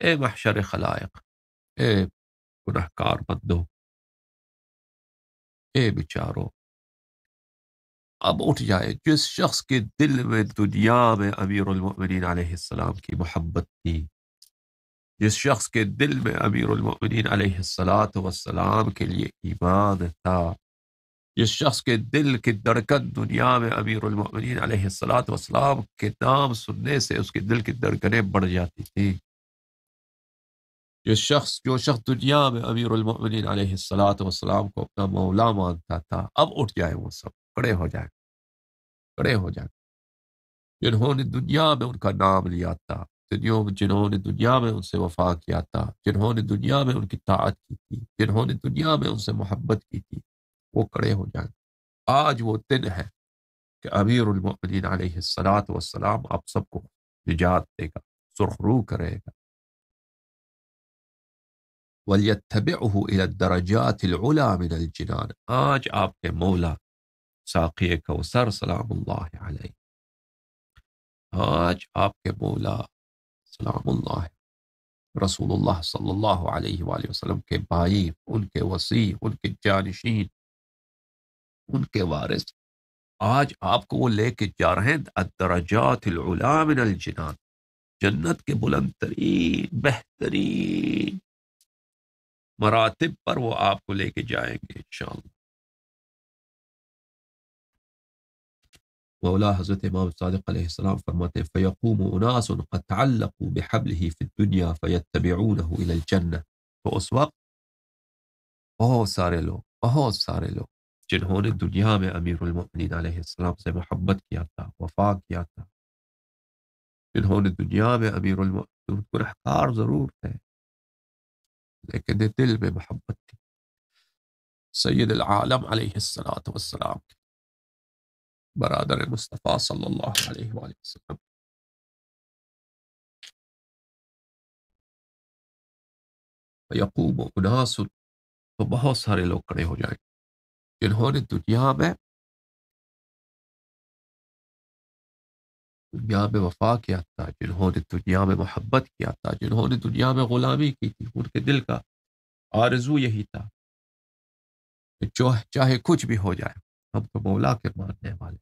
اے محشر خلائق، اے گنہگار بندو، اے بیچارو، اب اٹھ جائے. جس شخص کے دل میں دنیا میں امیر المؤمنین علیہ السلام کی محبت تھی، جس شخص کے دل میں امیر المؤمنین علیہ السلام کے لیے ایمان تھا، جس شخص کے دل کی دھڑکن دنیا میں امیر المؤمنین علیہ السلام کے نام سننے سے اس کے دل کی دھڑکنیں بڑھ جاتی تھی، جو شخص دنیا میں امیر المؤمنین علیہ السلام کو اپنا مولا مانتا تھا، اب اٹھ جائے، وہ سب کھڑے ہو جائے، کھڑے ہو جائے. جنہوں نے دنیا میں ان کا نام لیا تھا، جنہوں نے دنیا میں ان سے وفا کیا تھا، جنہوں نے دنیا میں ان کی طاعت کی تھی، جنہوں نے دنیا میں ان سے محبت کی تھی، وہ کھڑے ہو جائیں۔ آج وہ دن ہے کہ امیر المؤمنین علیہ الصلاۃ والسلام آپ سب کو نجات دے گا، سرخرو کرے گا۔ وَلْيَتَّبِعْهُ إِلَى الدَّرَجَاتِ الْعُلَى مِنَ الْجِنَانِ، آج آپ کے مولا ساقی کوثر سلام اللہ علیہ، آج آپ کے مولا سلام اللہ رسول اللہ صلی اللہ علیہ وآلہ وسلم کے بھائی، ان کے وصی، ان کے جانشین، ان کے وارث، آج آپ کو وہ لے کے جا رہے ہیں الدرجات العلی من الجنان، جنت کے بلند ترین بہترین مراتب پر وہ آپ کو لے کے جائیں گے انشاءاللہ۔ مولا حضرت امام صادق علیہ السلام فرماتے ہیں فَيَقُومُ أُنَاسٌ قَدْ تَعَلَّقُوا بِحَبْلِهِ فِي الدُّنْيَا فَيَتَّبِعُونَهُ إِلَى الْجَنَّةِ، تو اس وقت بہت سارے لوگ جنہوں نے دنیا میں امیر المؤمنین علیہ السلام سے محبت کیا تھا، وفا کیا تھا، جنہوں نے دنیا میں امیر المؤمنین گنہگار ضرور تھے لیکن دل میں محبت تھی سید العالم علیہ الصلوۃ والسلام کے، برادر مصطفیٰ صلی اللہ علیہ وآلہ وسلم۔ فیقوم اناس، تو بہت سارے لوگ کھڑے ہو جائیں جنہوں نے دنیا میں وفا کیا تھا، جنہوں نے دنیا میں محبت کیا تھا، جنہوں نے دنیا میں غلامی کی تھی، ان کے دل کا آرزو یہی تھا کہ چاہے کچھ بھی ہو جائے ہم تو مولا کے ماننے والے،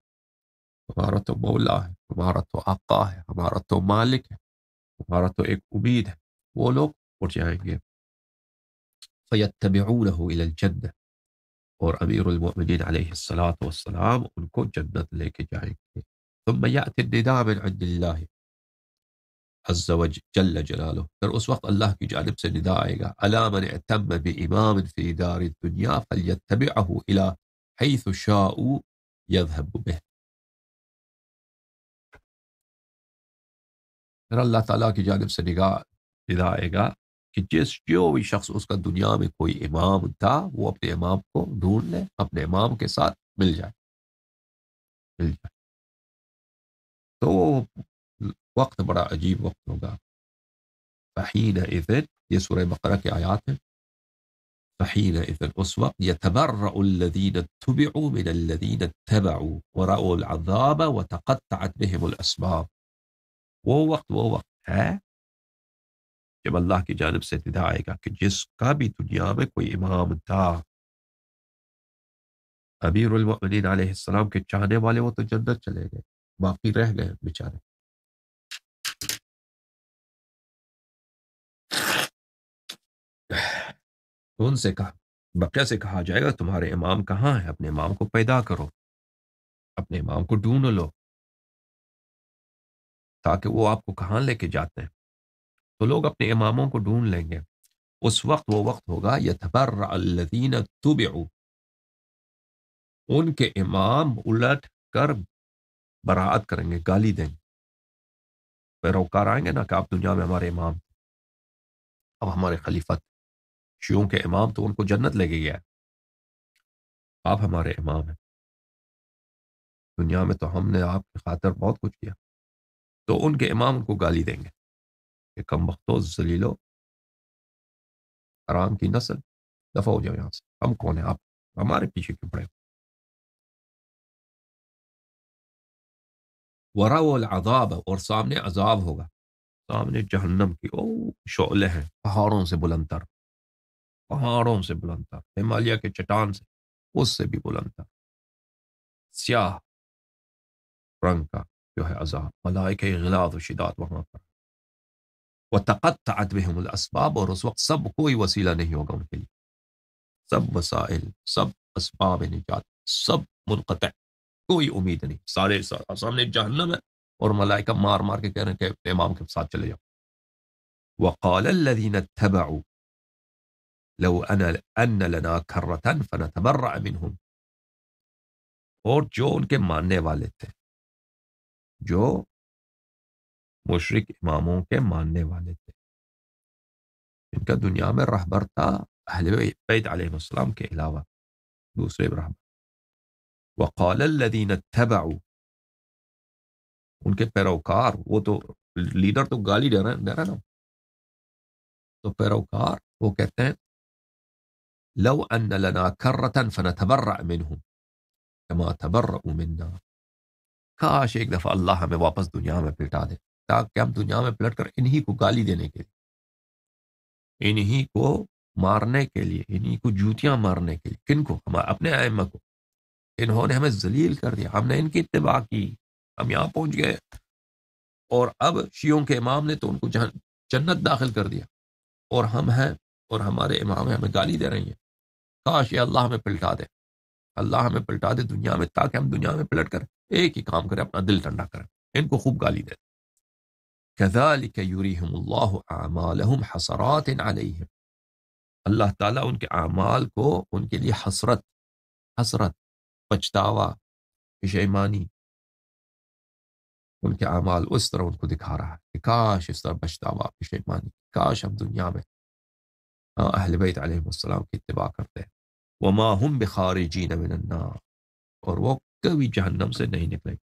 ہمارا تو مولا ہے، ہمارا تو آقا ہے، ہمارا تو مالک ہے، ہمارا تو ایک امید ہے، وہ لوگ اٹھ جائیں گے۔ فَيَتَّبِعُونَهُ إِلَى الْجَنَّةِ، اور امیر المؤمنین علیہ الصلاۃ والسلام ان کو جنت لے کے جائیں گے۔ ثم يأتي النداء من عند اللہ عز وجل جلالہ، پھر اس وقت اللہ کی جانب سے ندا آئے گا الا من اعتم بامام فی دار الدنیا فلیتبعه الى حیث شاءوا یذهب به، پھر اللہ تعالیٰ کی جانب سے ندا آئے گا کہ جو بھی شخص اس کا دنیا میں کوئی امام تھا وہ اپنے امام کو ڈھونڈ لے، اپنے امام کے ساتھ مل جائے۔ تو وقت بڑا عجیب وقت ہوگا۔ فحینئذ، یہ سورہ بقرہ کے آیات ہیں، فحینئذ، اس وقت یتبرأ الذین اتبعوا من الذین اتبعوا ورأوا العذاب وتقطعت بهم الاسباب، وہ وقت ہے جب اللہ کی جانب سے ندا آئے گا کہ جس کا بھی دنیا میں کوئی امام تھا، امیر المؤمنین علیہ السلام کے چاہنے والے، وہ تو جنت چلے گئے، باقی رہ گئے بیچارے۔ تو ان سے کہا، بقیہ سے کہا جائے گا تمہارے امام کہاں ہیں، اپنے امام کو پیدا کرو، اپنے امام کو ڈھونڈ لو تاکہ وہ آپ کو کہاں لے کے جاتے ہیں۔ تو لوگ اپنے اماموں کو ڈھونڈ لیں گے، اس وقت وہ وقت ہوگا یتبرأ الذین اتبعوا، ان کے امام الٹ کر برات کریں گے، گالی دیں گے، پیروکار آئیں گے نا کہ آپ دنیا میں ہمارے امام، اب ہمارے خلیفت، شیعوں کے امام تو ان کو جنت لے کے گیا ہے، آپ ہمارے امام ہیں، دنیا میں تو ہم نے آپ کی خاطر بہت کچھ کیا، تو ان کے امام ان کو گالی دیں گے کہ کم بختو، ذلیلو، حرام کی نسل، دفع ہو جاؤ یہاں سے، ہم کون ہیں، آپ ہمارے پیچھے کیوں پڑے۔ ورأوا العذاب، اور سامنے عذاب ہوگا، سامنے جہنم کی شعلے ہیں پہاڑوں سے بلند تر، پہاڑوں سے بلند تر، ہمالیہ کے چٹان سے اس سے بھی بلند تر، سیاہ رنگ کا جو ہے عذاب، ملائکہ غلاظ و شداد وہاں پر، وتقطعت بهم الاسباب، اور اس وقت سب کوئی وسیلہ نہیں ہوگا ان کے لیے، سب وسائل، سب اسباب نجات سب منقطع، کوئی امید نہیں، سارے سامنے جہنم ہے اور ملائکہ مار مار کے کہہ رہے ہیں کہ اپنے امام کے ساتھ چلے جاؤ۔ وقال الذين اتبعوا لو ان لنا کرة فنتبرأ منهم، اور جو ان کے ماننے والے تھے، جو مشرک اماموں کے ماننے والے تھے، ان کا دنیا میں رہبر تھا اہل بیت علیہ السلام کے علاوہ دوسرے رہبر. وقال الذین اتبعوا، ان کے پیروکار، وہ تو لیڈر تو گالی دے رہا نا، تو پیروکار وہ کہتے ہیں لو ان لنا کرۃ فنتبرأ منهم كما تبرؤوا منا، کاش ایک دفعہ اللہ ہمیں واپس دنیا میں پلٹا دے تاکہ ہم دنیا میں پلٹ کر انہی کو گالی دینے کے لیے، انہی کو مارنے کے لیے، انہی کو جوتیاں مارنے کے لیے، کن کو؟ ہم اپنے ائمہ کو. انہوں نے ہمیں ذلیل کر دیا، ہم نے ان کی اتباع کی، ہم یہاں پہنچ گئے، اور اب شیعوں کے امام نے تو ان کو جنت داخل کر دیا، اور ہم ہیں اور ہمارے امام ہمیں گالی دے رہی ہیں. کاش یہ اللہ ہمیں پلٹا دے، اللہ ہمیں پلٹا دے دنیا میں، تاکہ ہم دنیا میں پلٹ کر ایک ہی کام کریں، اپنا دل ٹھنڈا کریں، ان کو خوب گالی دے. كذلك يريهم الله اعمالهم حسرات عليهم، اللہ تعالیٰ ان کے اعمال کو ان کے لیے حسرت، پچھتاوا، پشیمانی، ان کے اعمال اس طرح ان کو دکھا رہا ہے کہ کاش اس طرح پچھتاوا، پشیمانی، کاش ہم دنیا میں اہل بیت علیہ السلام کی اتباع کرتے ہیں. وما هم بخارجین من النار، اور وہ کبھی جہنم سے نہیں نکلے.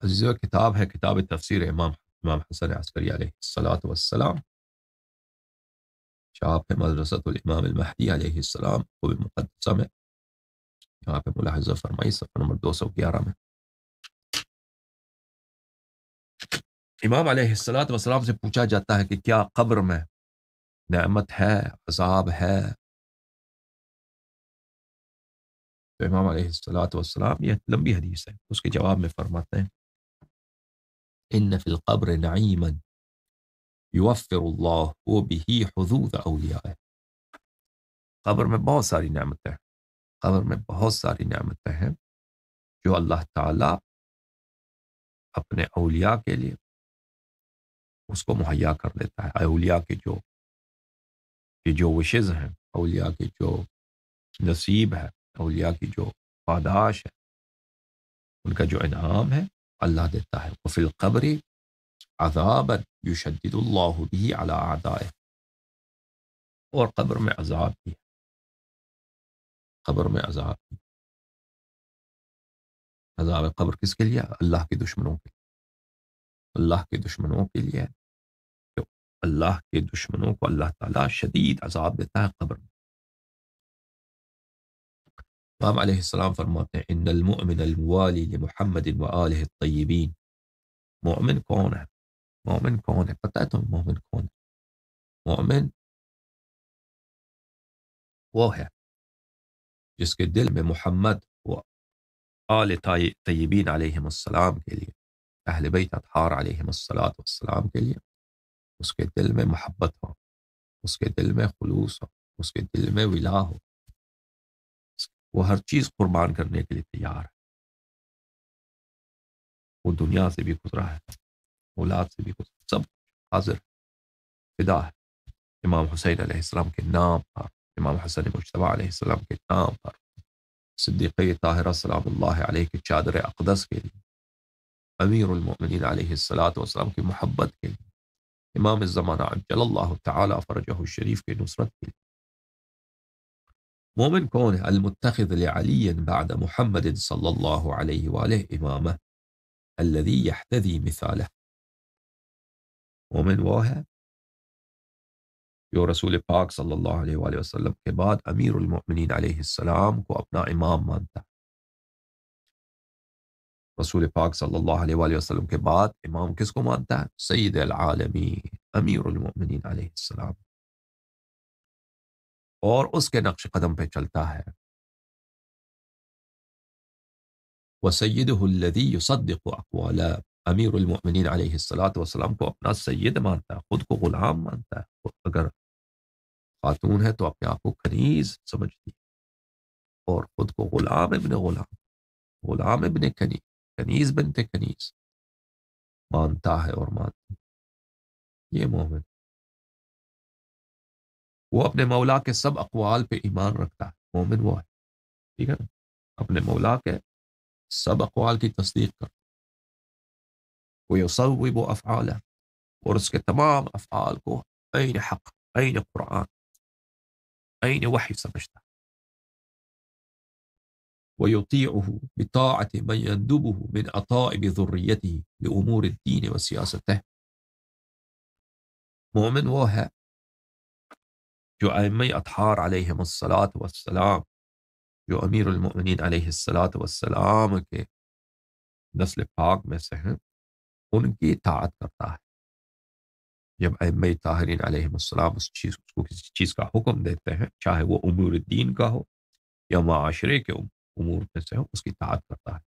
عزیزو، کتاب ہے کتاب تفسیر امام حسن عسکری علیہ الصلاۃ والسلام، چھاپ ہے مدرسۃ الامام المہدی علیہ السلام کو مقدسہ میں. یہاں پہ ملاحظہ فرمائی صفحہ نمبر 211 میں. امام علیہ الصلاۃ والسلام سے پوچھا جاتا ہے کہ کیا قبر میں نعمت ہے، عذاب ہے؟ تو امام علیہ الصلاۃ والسلام، یہ لمبی حدیث ہے، اس کے جواب میں فرماتے ہیں ان فی القبر نعیما یوفر اللہ به حظوظ اولیاء، قبر میں بہت ساری نعمتیں ہیں، قبر میں بہت ساری نعمتیں ہیں جو اللہ تعالیٰ اپنے اولیاء کے لیے اس کو مہیا کر دیتا ہے. اولیاء کی جو وشز ہیں، اولیاء کی جو نصیب ہے، اولیاء کی جو پاداش ہے، ان کا جو انعام ہے اللہ دیتا ہے. وفی القبر عذابا یشدد اللہ به علی اعدائه، اور قبر میں عذاب بھی ہے، قبر میں عذاب بھی. عذاب قبر کس کے لیے؟ اللہ کے دشمنوں کے لیے، اللہ کے دشمنوں کے لیے. تو اللہ کے دشمنوں کو اللہ تعالیٰ شدید عذاب دیتا ہے قبر میں. امام علیہ السلام فرماتے ہیں ان المؤمن الموالی لمحمد وآلہ الطیبین. مومن کون ہے؟ مومن کون ہے؟ پتہ ہے تمہیں مومن کون ہے؟ مومن وہ ہے جس کے دل میں محمد و آل طیبین علیہم السلام کے لیے، اہل بیت اطہار علیہم السلام کے لیے، اس کے دل میں محبت ہو، اس کے دل میں خلوص ہو، اس کے دل میں ولا ہو، وہ ہر چیز قربان کرنے کے لیے تیار ہے. وہ دنیا سے بھی گزرا ہے، اولاد سے بھی گزرا، سب حاضر فدا ہے امام حسین علیہ السلام کے نام پر، امام حسن مجتبی علیہ السلام کے نام پر، صدیقہ طاہرہ سلام اللہ علیہ کے چادر اقدس کے لیے، امیر المؤمنین علیہ السلام کی محبت کے لیے، امام الزمانہ عجل اللہ تعالی فرجہ الشریف کی نصرت کے لیے. مومن کون ہے؟ المتخذ لعلی بعد محمد صلی اللہ علیہ وآلہ امامہ الذي يحتذی مثالہ. مومن وہ ہے جو رسول پاک صلی اللہ علیہ وآلہ وسلم کے بعد امیر المؤمنین علیہ السلام کو اپنا امام مانتا ہے. رسول پاک صلی اللہ علیہ وآلہ وسلم کے بعد امام کس کو مانتا ہے؟ سید العالمین امیر المؤمنین علیہ السلام، اور اس کے نقش قدم پہ چلتا ہے. وَسَيِّدُهُ الَّذِي يُصَدِّقُ أَقْوَالَهُ، امیر المؤمنین علیہ السلام کو اپنا سید مانتا ہے، خود کو غلام مانتا ہے. اگر خاتون ہے تو اپنے آپ کو کنیز سمجھتی ہے اور خود کو غلام ابن غلام. غلام ابن کنیز بنت کنیز مانتا ہے اور مانتی، یہ مومن، وہ اپنے مولا کے سب اقوال پہ ایمان رکھتا ہے، مومن وہ ہے، ٹھیک ہے نا، اپنے مولا کے سب اقوال کی تصدیق کرتا، وہ یصوب افعالہ، اور اس کے تمام افعال کو عین حق، عین قرآن، عین وحی سمجھتا، ويطيعه بطاعة من يندبه من أطائب ذريته لأمور الدين وسیاسته، مومن وہ ہے جو ائمہ اطہار علیہم الصلاۃ والسلام، جو امیر المؤمنین علیہ الصلاۃ والسلام کے نسل پاک میں سے ہیں، ان کی اطاعت کرتا ہے۔ جب ائمہ طاہرین علیہم السلام اس کو کسی چیز کا حکم دیتے ہیں، چاہے وہ امور الدین کا ہو یا معاشرے کے امور میں سے ہو، اس کی اطاعت کرتا ہے۔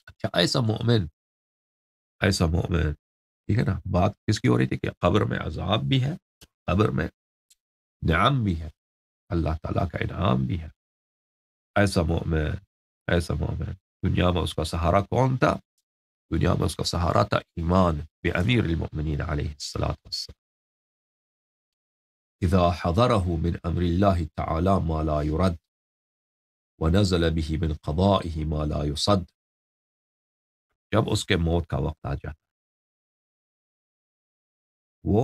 اچھا، ایسا مومن، ٹھیک ہے نا، بات کس کی ہو رہی تھی کہ قبر میں عذاب بھی ہے، قبر میں نعم بھی ہے، اللہ تعالیٰ کا انعام بھی ہے۔ ایسا مومن دنیا میں اس کا سہارا کون تھا؟ دنیا میں اس کا سہارا تھا ایمان بامیر المؤمنین علیہ الصلاۃ والسلام۔ اذا حضره من امر اللہ تعالی ما لا يرد ونزل به من قضائه ما لا يصد، جب اس کے موت کا وقت آ جاتا، وہ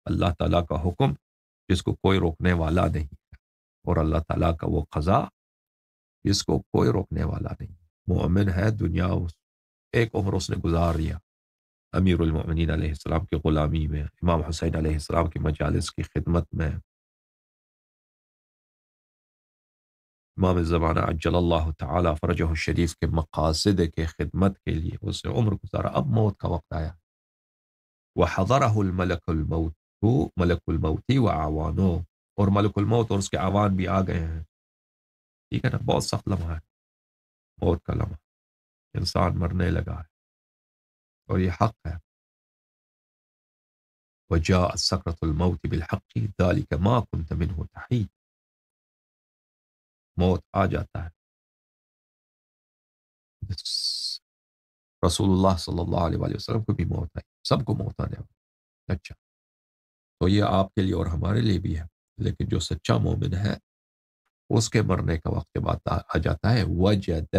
اللہ تعالیٰ کا حکم جس کو کوئی روکنے والا نہیں ہے، اور اللہ تعالیٰ کا وہ قضا جس کو کوئی روکنے والا نہیں، مومن ہے، دنیا ایک عمر اس نے گزار لیا امیر المؤمنین علیہ السلام کی غلامی میں، امام حسین علیہ السلام کی مجالس کی خدمت میں، امام زمانہ عجل اللہ تعالی فرجہ الشریف کے مقاصد کے خدمت کے لیے اس نے عمر گزارا، اب موت کا وقت آیا، وحضرہ الملک الموت، ملک الموت وعوانو، اور ملک الموت اور اس کے عوان بھی آ گئے ہیں، ٹھیک ہے نا، بہت سخت لمحہ ہے موت کا لمحہ، انسان مرنے لگا ہے اور یہ حق ہے، وجاء سکرۃ الموت بالحق ذلک ما كنت منہ تحید، موت آ جاتا ہے، رسول اللہ صلی اللہ علیہ وآلہ وسلم کو بھی موت آئی، سب کو موت آنے والی۔ اچھا، تو یہ آپ کے لیے اور ہمارے لیے بھی ہے، لیکن جو سچا مومن ہے اس کے مرنے کا وقت بعد آ جاتا ہے، وجد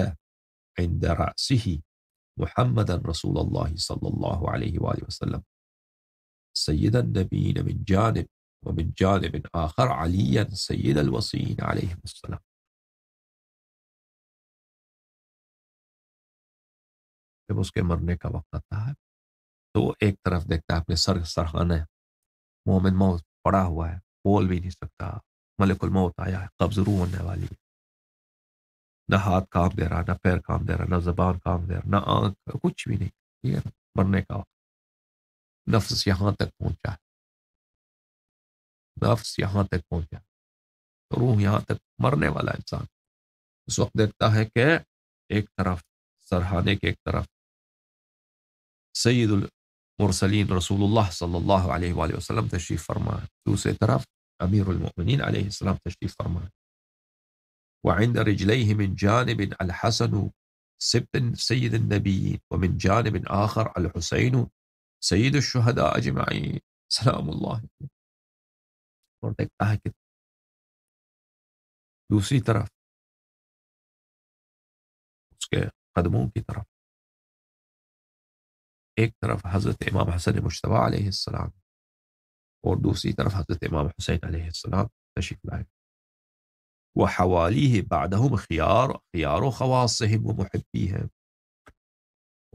عند رأسه محمد رسول اللہ صلی اللہ علیہ وآلہ وسلم سید النبیین من جانب ومن جانب آخر علی سید الوصیین علیہ السلام، جب اس کے مرنے کا وقت آتا ہے تو وہ ایک طرف دیکھتا ہے اپنے سرخانہ، مومن موت پڑا ہوا ہے، بول بھی نہیں سکتا، ملک الموت آیا ہے، قبض روح ہونے والی ہے، نہ ہاتھ کام دے رہا، نہ پیر کام دے رہا، نہ زبان کام دے رہا، نہ آنکھ، کچھ بھی نہیں، ٹھیک ہے نا، مرنے کا وقت، نفس یہاں تک پہنچا ہے، نفس یہاں تک پہنچا، تو روح یہاں تک، مرنے والا انسان اس وقت دیکھتا ہے کہ ایک طرف سرہانے کے ایک طرف سید المرسلین رسول اللہ صلی اللہ علیہ وآلہ وسلم تشریف فرما ہے، دوسری طرف امیر المؤمنین علیہ السلام تشریف فرما ہے، وعند رجلیہ من جانب الحسن سبط سید النبیین ومن جانب آخر الحسین سید الشہداء اجمعین سلام اللہ علیہ، اور دیکھتا ہے کہ دوسری طرف اس کے قدموں کی طرف ایک طرف حضرت امام حسن مجتبی علیہ السلام اور دوسری طرف حضرت امام حسین علیہ السلام تشریف لائے، وحوالیہ بعدہم خیار و خواصہم و محبی ہیں،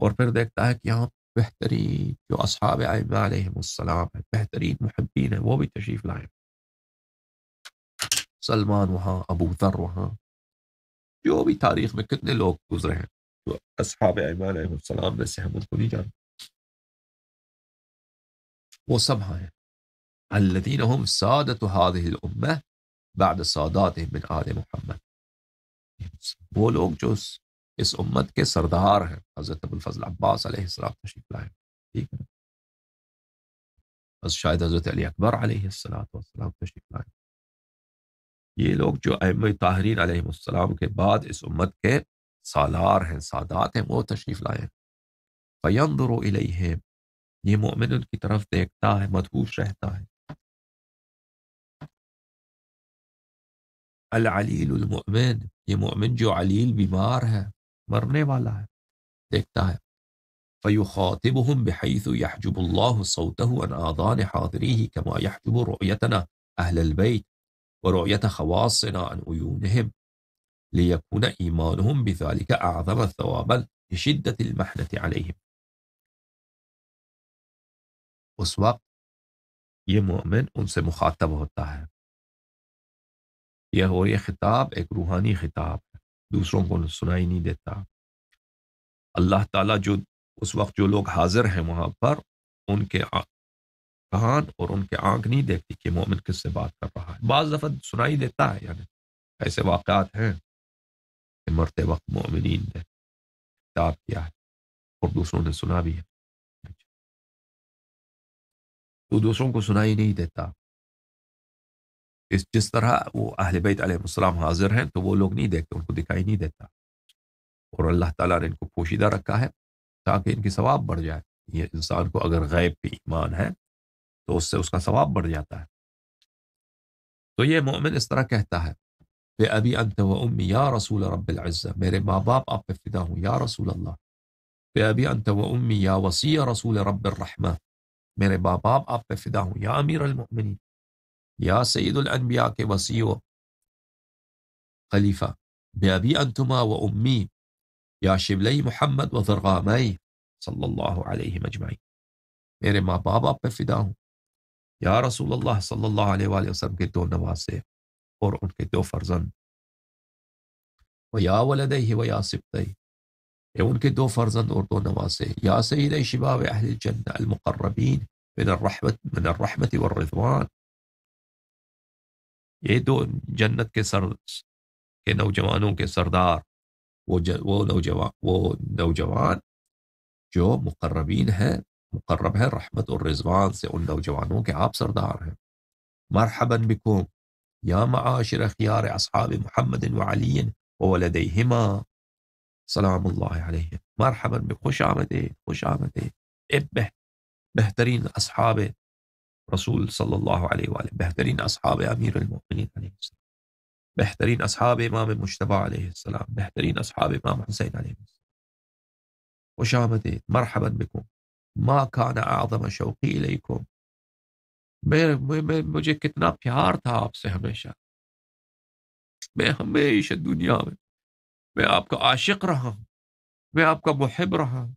اور پھر دیکھتا ہے کہ یہاں بہترین جو اصحاب ائمہ علیہم السلام ہیں، بہترین محبین ہیں، وہ بھی تشریف لائے، سلمان وہاں، ابو ذر وہاں، جو بھی تاریخ میں کتنے لوگ گزرے ہیں جو اصحاب ائمہ علیہم السلام میں سے ہم ان کو نہیں جانتے، وہ سب ہاں ہیں، الذین هم سادۃ هذه الامہ بعد ساداتهم من آل محمد، وہ لوگ جو اس امت کے سردار ہیں، حضرت ابو الفضل عباس علیہ السلام تشریف لائے، ٹھیک ہے، بس شاید حضرت علی اکبر علیہ السلام تشریف لائے، یہ لوگ جو ائمہ طاہرین علیہ السلام کے بعد اس امت کے سالار ہیں، سادات ہیں، وہ تشریف لائے ہیں۔ فینظر الیہم، یہ مومن ان کی طرف دیکھتا ہے، مدہوش رہتا ہے۔ العلیل المؤمن، یہ مومن جو علیل بیمار ہے، مرنے والا ہے، دیکھتا ہے۔ فیخاطبهم بحیث یحجب اللہ صوته عن آذان حاضریہ کما یحجب رؤیتنا اہل البیت ورؤیت خواصنا عن عیونهم لیکون ایمانهم بذلك اعظم ثوابا لشدت المحنة علیہم۔ اس وقت یہ مومن ان سے مخاطب ہوتا ہے، یہ خطاب ایک روحانی خطاب ہے، دوسروں کو سنائی نہیں دیتا۔ اللہ تعالیٰ جو اس وقت جو لوگ حاضر ہیں وہاں پر، ان کے کان اور ان کے آنکھ نہیں دیکھتی کہ مومن کس سے بات کر رہا ہے۔ بعض دفعہ سنائی دیتا ہے، یعنی ایسے واقعات ہیں کہ مرتے وقت مومنین نے خطاب کیا ہے اور دوسروں نے سنا بھی ہے، تو دوسروں کو سنائی نہیں دیتا۔ جس طرح وہ اہل بیت علیہ السلام حاضر ہیں تو وہ لوگ نہیں دیکھتے، ان کو دکھائی نہیں دیتا، اور اللہ تعالیٰ نے ان کو پوشیدہ رکھا ہے تاکہ ان کی ثواب بڑھ جائے۔ یہ انسان کو اگر غیب پہ ایمان ہے تو اس سے اس کا ثواب بڑھ جاتا ہے۔ تو یہ مومن اس طرح کہتا ہے، بے ابی انت و امی یا رسول رب العزہ، میرے ماں باپ آپ پہ فدا ہوں یا رسول اللہ۔ بے ابی انت و امی یا وصی رسول رب الرحمہ، میرے ماں باپ آپ پہ فدا ہوں یا امیر المؤمنین، یا سید الانبیاء کے وصی و خلیفہ۔ بے ابی انتما و امی یا شبلی محمد و ذرغامی صلی اللہ علیہ مجمعین، میرے ماں باپ آپ پہ فدا ہوں یا رسول اللہ صلی اللہ علیہ وآلہ وسلم کے دو نواسے اور ان کے دو فرزند، و یا ولدیہ و یا سبتیہ، ان کے دو فرزند اور دو نواسے، یا سید شباب اہل الجنہ المقربین من الرحمت والرضوان، یہ دو جنت کے نوجوانوں کے سردار، وہ نوجوان جو مقربین ہیں، مقرب ہے رحمت اور رضوان سے، ان نوجوانوں کے آپ سردار ہیں۔ مرحبا بکم یا معاشر خیار اصحاب محمد وعلی وولدیہما سلام اللہ علیہ، مرحبا بکم، خوش آمدید، خوش آمدید، بہترین اصحاب رسول صلی اللہ علیہ وآلہ، بہترین اصحاب امیر المؤمنین علیہ السلام، بہترین اصحاب امام مجتبی علیہ السلام، بہترین اصحاب امام حسین علیہ السلام، خوش آمدید، مرحبا بکم، ما کان اعظم شوقی الیکم، مجھے کتنا پیار تھا آپ سے ہمیشہ، میں ہمیشہ دنیا میں آپ کا عاشق رہا ہوں، میں آپ کا محب رہا ہوں،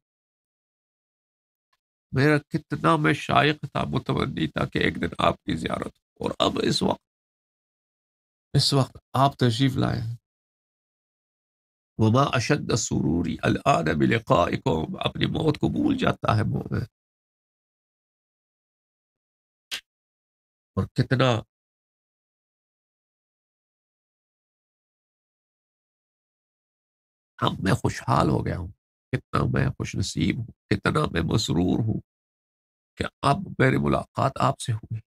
میرا کتنا میں شائق تھا، متمنی تھا کہ ایک دن آپ کی زیارت ہو، اور اب اس وقت آپ تشریف لائے ہیں۔ وما اشد سروری الان بلقائکم، اپنی موت کو بھول جاتا ہے مومن، اور کتنا میں خوشحال ہو گیا ہوں، کتنا میں خوش نصیب ہوں، کتنا میں مسرور ہوں کہ اب میری ملاقات آپ سے ہوئی۔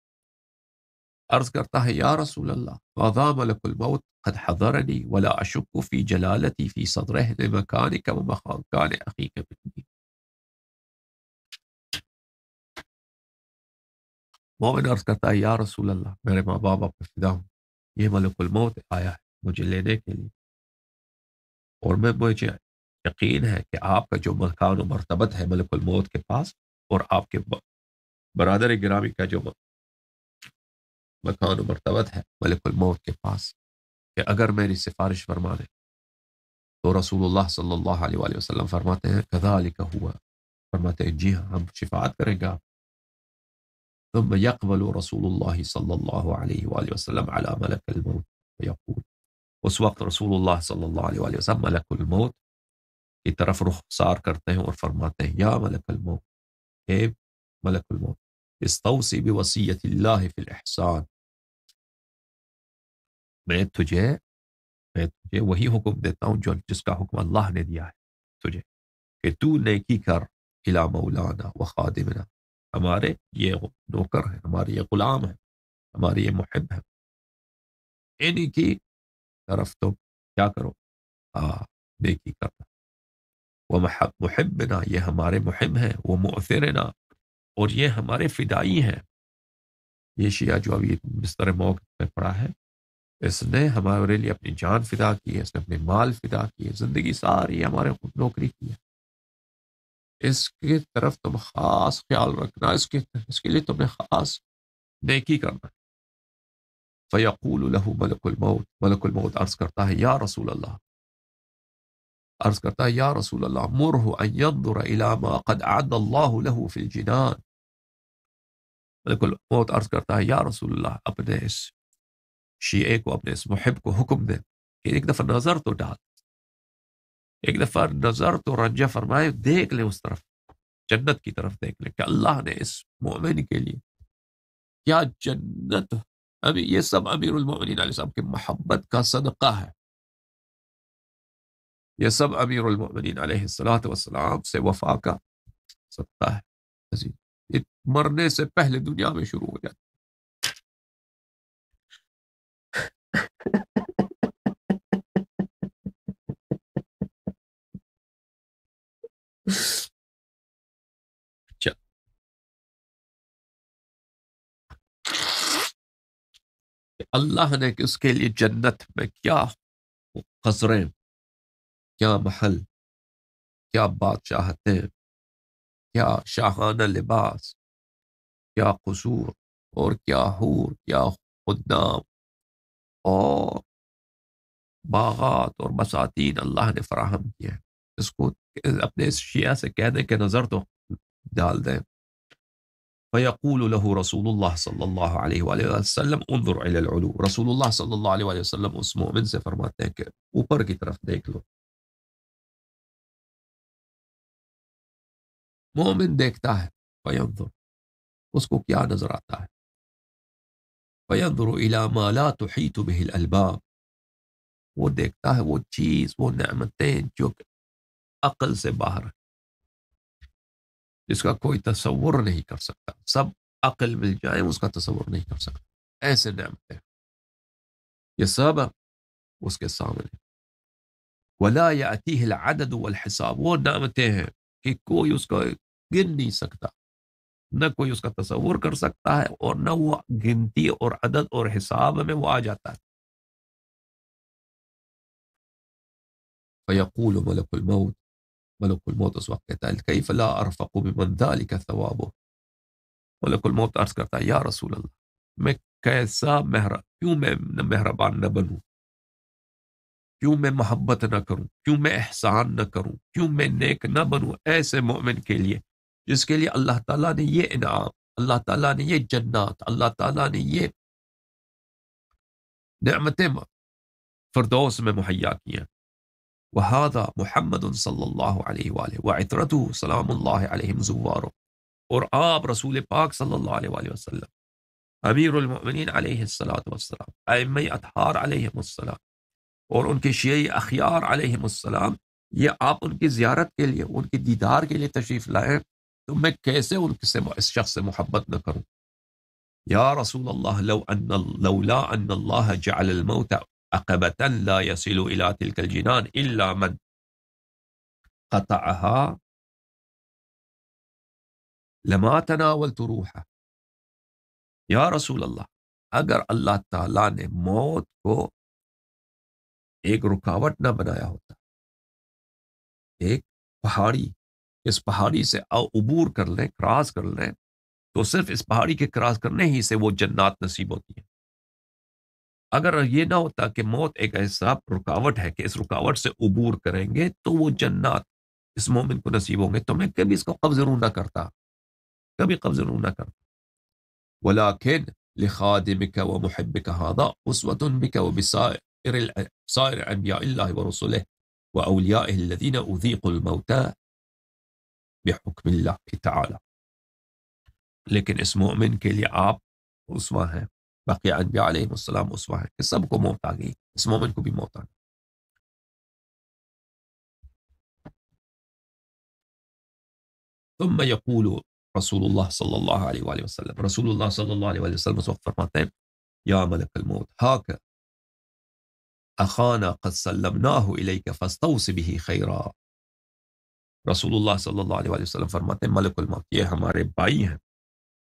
عرض کرتا ہے یا رسول اللہ، غدا ملک الموت قد حضرنی ولا اشک فی جلالتی فی صدرہ لمکانک ومکان اخیک منی۔ مومن عرض کرتا ہے یا رسول اللہ، میرے ماں باپ آپ پہ فدا ہوں، یہ ملک الموت آیا ہے مجھے لینے کے لیے، اور مجھے یقین ہے کہ آپ کا جو مکان و مرتبت ہے ملک الموت کے پاس، اور آپ کے برادر گرامی کا جو مکان و مرتبت ہے ملک الموت کے پاس، کہ اگر میری سفارش فرما دے تو رسول اللہ صلی اللہ علیہ وآلہ وسلم فرماتے ہیں کذالک ہوا، فرماتے ہیں جی ہاں ہم شفاعت کریں گے آپ۔ ثم يقبل رسول اللہ صلی اللہ علیہ وآلہ وسلم على ملک الموت ويقول، اس وقت رسول اللہ صلی اللہ علیہ وآلہ وسلم ملک الموت کی طرف رخسار کرتے ہیں اور فرماتے ہیں یا ملک الموت، اے ملک الموت، استوصی بوصیت اللہ فی الاحسان، میں تجھے وہی حکم دیتا ہوں جس کا حکم اللہ نے دیا ہے تجھے، کہ تو نیکی کر الی مولانا و خادمنا، ہمارے یہ نوکر ہیں، ہمارے یہ غلام ہیں، ہمارے یہ محب ہیں، انہی کی طرف تم کیا کرو، نیکی کرنا. ومحبنا، یہ ہمارے محب ہیں، ومؤثرنا، اور یہ ہمارے فدائی ہیں. یہ شیعہ جو ابھی بستر موت میں پڑا ہے، اس نے ہمارے لیے اپنی جان فدا کی ہے، اس نے اپنے مال فدا کی ہے، زندگی ساری ہمارے خود نوکری کی ہے. اس کی طرف تم خاص خیال رکھنا، اس کے لیے تمہیں خاص نیکی کرنا. فیقول له ملک الموت، ملک الموت عرض کرتا ہے یا رسول اللہ، عرض کرتا ہے یا رسول اللہ، مرہ ان ينظر الى ما قد اعد اللہ له في الجنان. ملک الموت عرض کرتا ہے یا رسول اللہ، اپنے اس شیعے کو، اپنے اس محب کو حکم دے کہ ایک دفعہ نظر تو ڈال، ایک دفعہ نظر تو رنجہ فرمائے، دیکھ لیں اس طرف، جنت کی طرف دیکھ لیں کہ اللہ نے اس مومن کے لیے کیا جنت. ابھی یہ سب امیر المومنین علیہ السلام کی محبت کا صدقہ ہے، یہ سب امیر المومنین علیہ السلام سے وفا کا صدقہ ہے. یہ مرنے سے پہلے دنیا میں شروع ہو جاتا. اللہ نے اس کے لیے جنت میں کیا قصریں، کیا محل، کیا بادشاہتیں، کیا شاہانہ لباس، کیا قصور، اور کیا حور، کیا خدام اور باغات اور بساتین اللہ نے فراہم کیے. اس کو اپنے اس شیعہ سے کہہ دیں کہ نظر تو ڈال دیں. فیقول له رسول اللہ صلی اللہ علیہ وآلہ وسلم انظر الی العلو، رسول اللہ صلی اللہ علیہ وآلہ وسلم اس مومن سے فرماتے ہیں کہ اوپر کی طرف دیکھ لو. مومن دیکھتا ہے، فینظر، اس کو کیا نظر آتا ہے؟ فینظر الی ما لا تحیط به الالباب، وہ دیکھتا ہے وہ چیز، وہ نعمتیں جو کہ عقل سے باہر ہے، جس کا کوئی تصور نہیں کر سکتا. سب عقل مل جائے اس کا تصور نہیں کر سکتا. ایسے نعمتیں یہ سب اس کے سامنے. ولا یأتیہ العدد والحساب، وہ نعمتیں ہیں کہ کوئی اس کو گن نہیں سکتا، نہ کوئی اس کا تصور کر سکتا ہے، اور نہ وہ گنتی اور عدد اور حساب میں وہ آ جاتا ہے. فیقول ملک الموت، ملک الموت اس وقت کہتا ہے کیف لا ارفق بمن ذلک ثوابه. ملک الموت عرض کرتا ہے یا رسول اللہ، میں کیسا کیوں میں مہربان نہ بنوں، کیوں میں محبت نہ کروں، کیوں میں احسان نہ کروں، کیوں میں نیک نہ بنوں ایسے مومن کے لیے جس کے لیے اللہ تعالیٰ نے یہ انعام، اللہ تعالیٰ نے یہ جنات، اللہ تعالیٰ نے یہ نعمتیں فردوس میں مہیا کی ہیں. وہذا محمد صلی اللہ علیہ وآلہ وعطرته سلام اللہ علیہم زوارو، اور آپ رسول پاک صلی اللہ علیہ وآلہ وسلم، امیر المؤمنین علیہ السلام، ائمہ اطہار علیہم السلام، اور ان کے شیعی اخیار علیہم السلام، یہ آپ ان کی زیارت کے لیے، ان کے دیدار کے لیے تشریف لائیں، تو میں کیسے ان سے اس شخص سے محبت نہ کروں. یا رسول اللہ لولا ان اللہ جعل الموت عقبة لا يصل الى تلك الجنان الا من قطعها لما تناولت روحه. یا رسول اللہ، اگر اللہ تعالیٰ نے موت کو ایک رکاوٹ نہ بنایا ہوتا، ایک پہاڑی، اس پہاڑی سے عبور کر لیں، کراس کر لیں، تو صرف اس پہاڑی کے کراس کرنے ہی سے وہ جنات نصیب ہوتی ہیں. اگر یہ نہ ہوتا کہ موت ایک ایسا رکاوٹ ہے کہ اس رکاوٹ سے عبور کریں گے تو وہ جنات اس مومن کو نصیب ہوں گے، تو میں کبھی اس کو قبض ضرور نہ کرتا، کبھی قبض ضرور نہ کرتا. ولیکن لخادمک ومحبک هذا اسوۃ بک وبسائر انبیاء اللہ ورسلہ واولیائہ الذین اذیقوا الموت بحکم اللہ تعالی. لیکن اس مومن کے لیے آپ اسوہ ہیں، باقی انبیاء علیہ السلام اسوہ ہیں کہ سب کو موت آ گئی، اس مومن کو بھی موت آ گئی. ثم یقول رسول اللہ صلی اللہ علیہ وآلہ وسلم، رسول اللہ صلی اللہ علیہ وآلہ وسلم اس وقت فرماتے ہیں یا ملک الموت ہاک اخانا قد سلمناه الیک فاستوص به خیرا. رسول اللہ صلی اللہ علیہ وسلم فرماتے ہیں ملک الموت یہ ہمارے بھائی ہیں،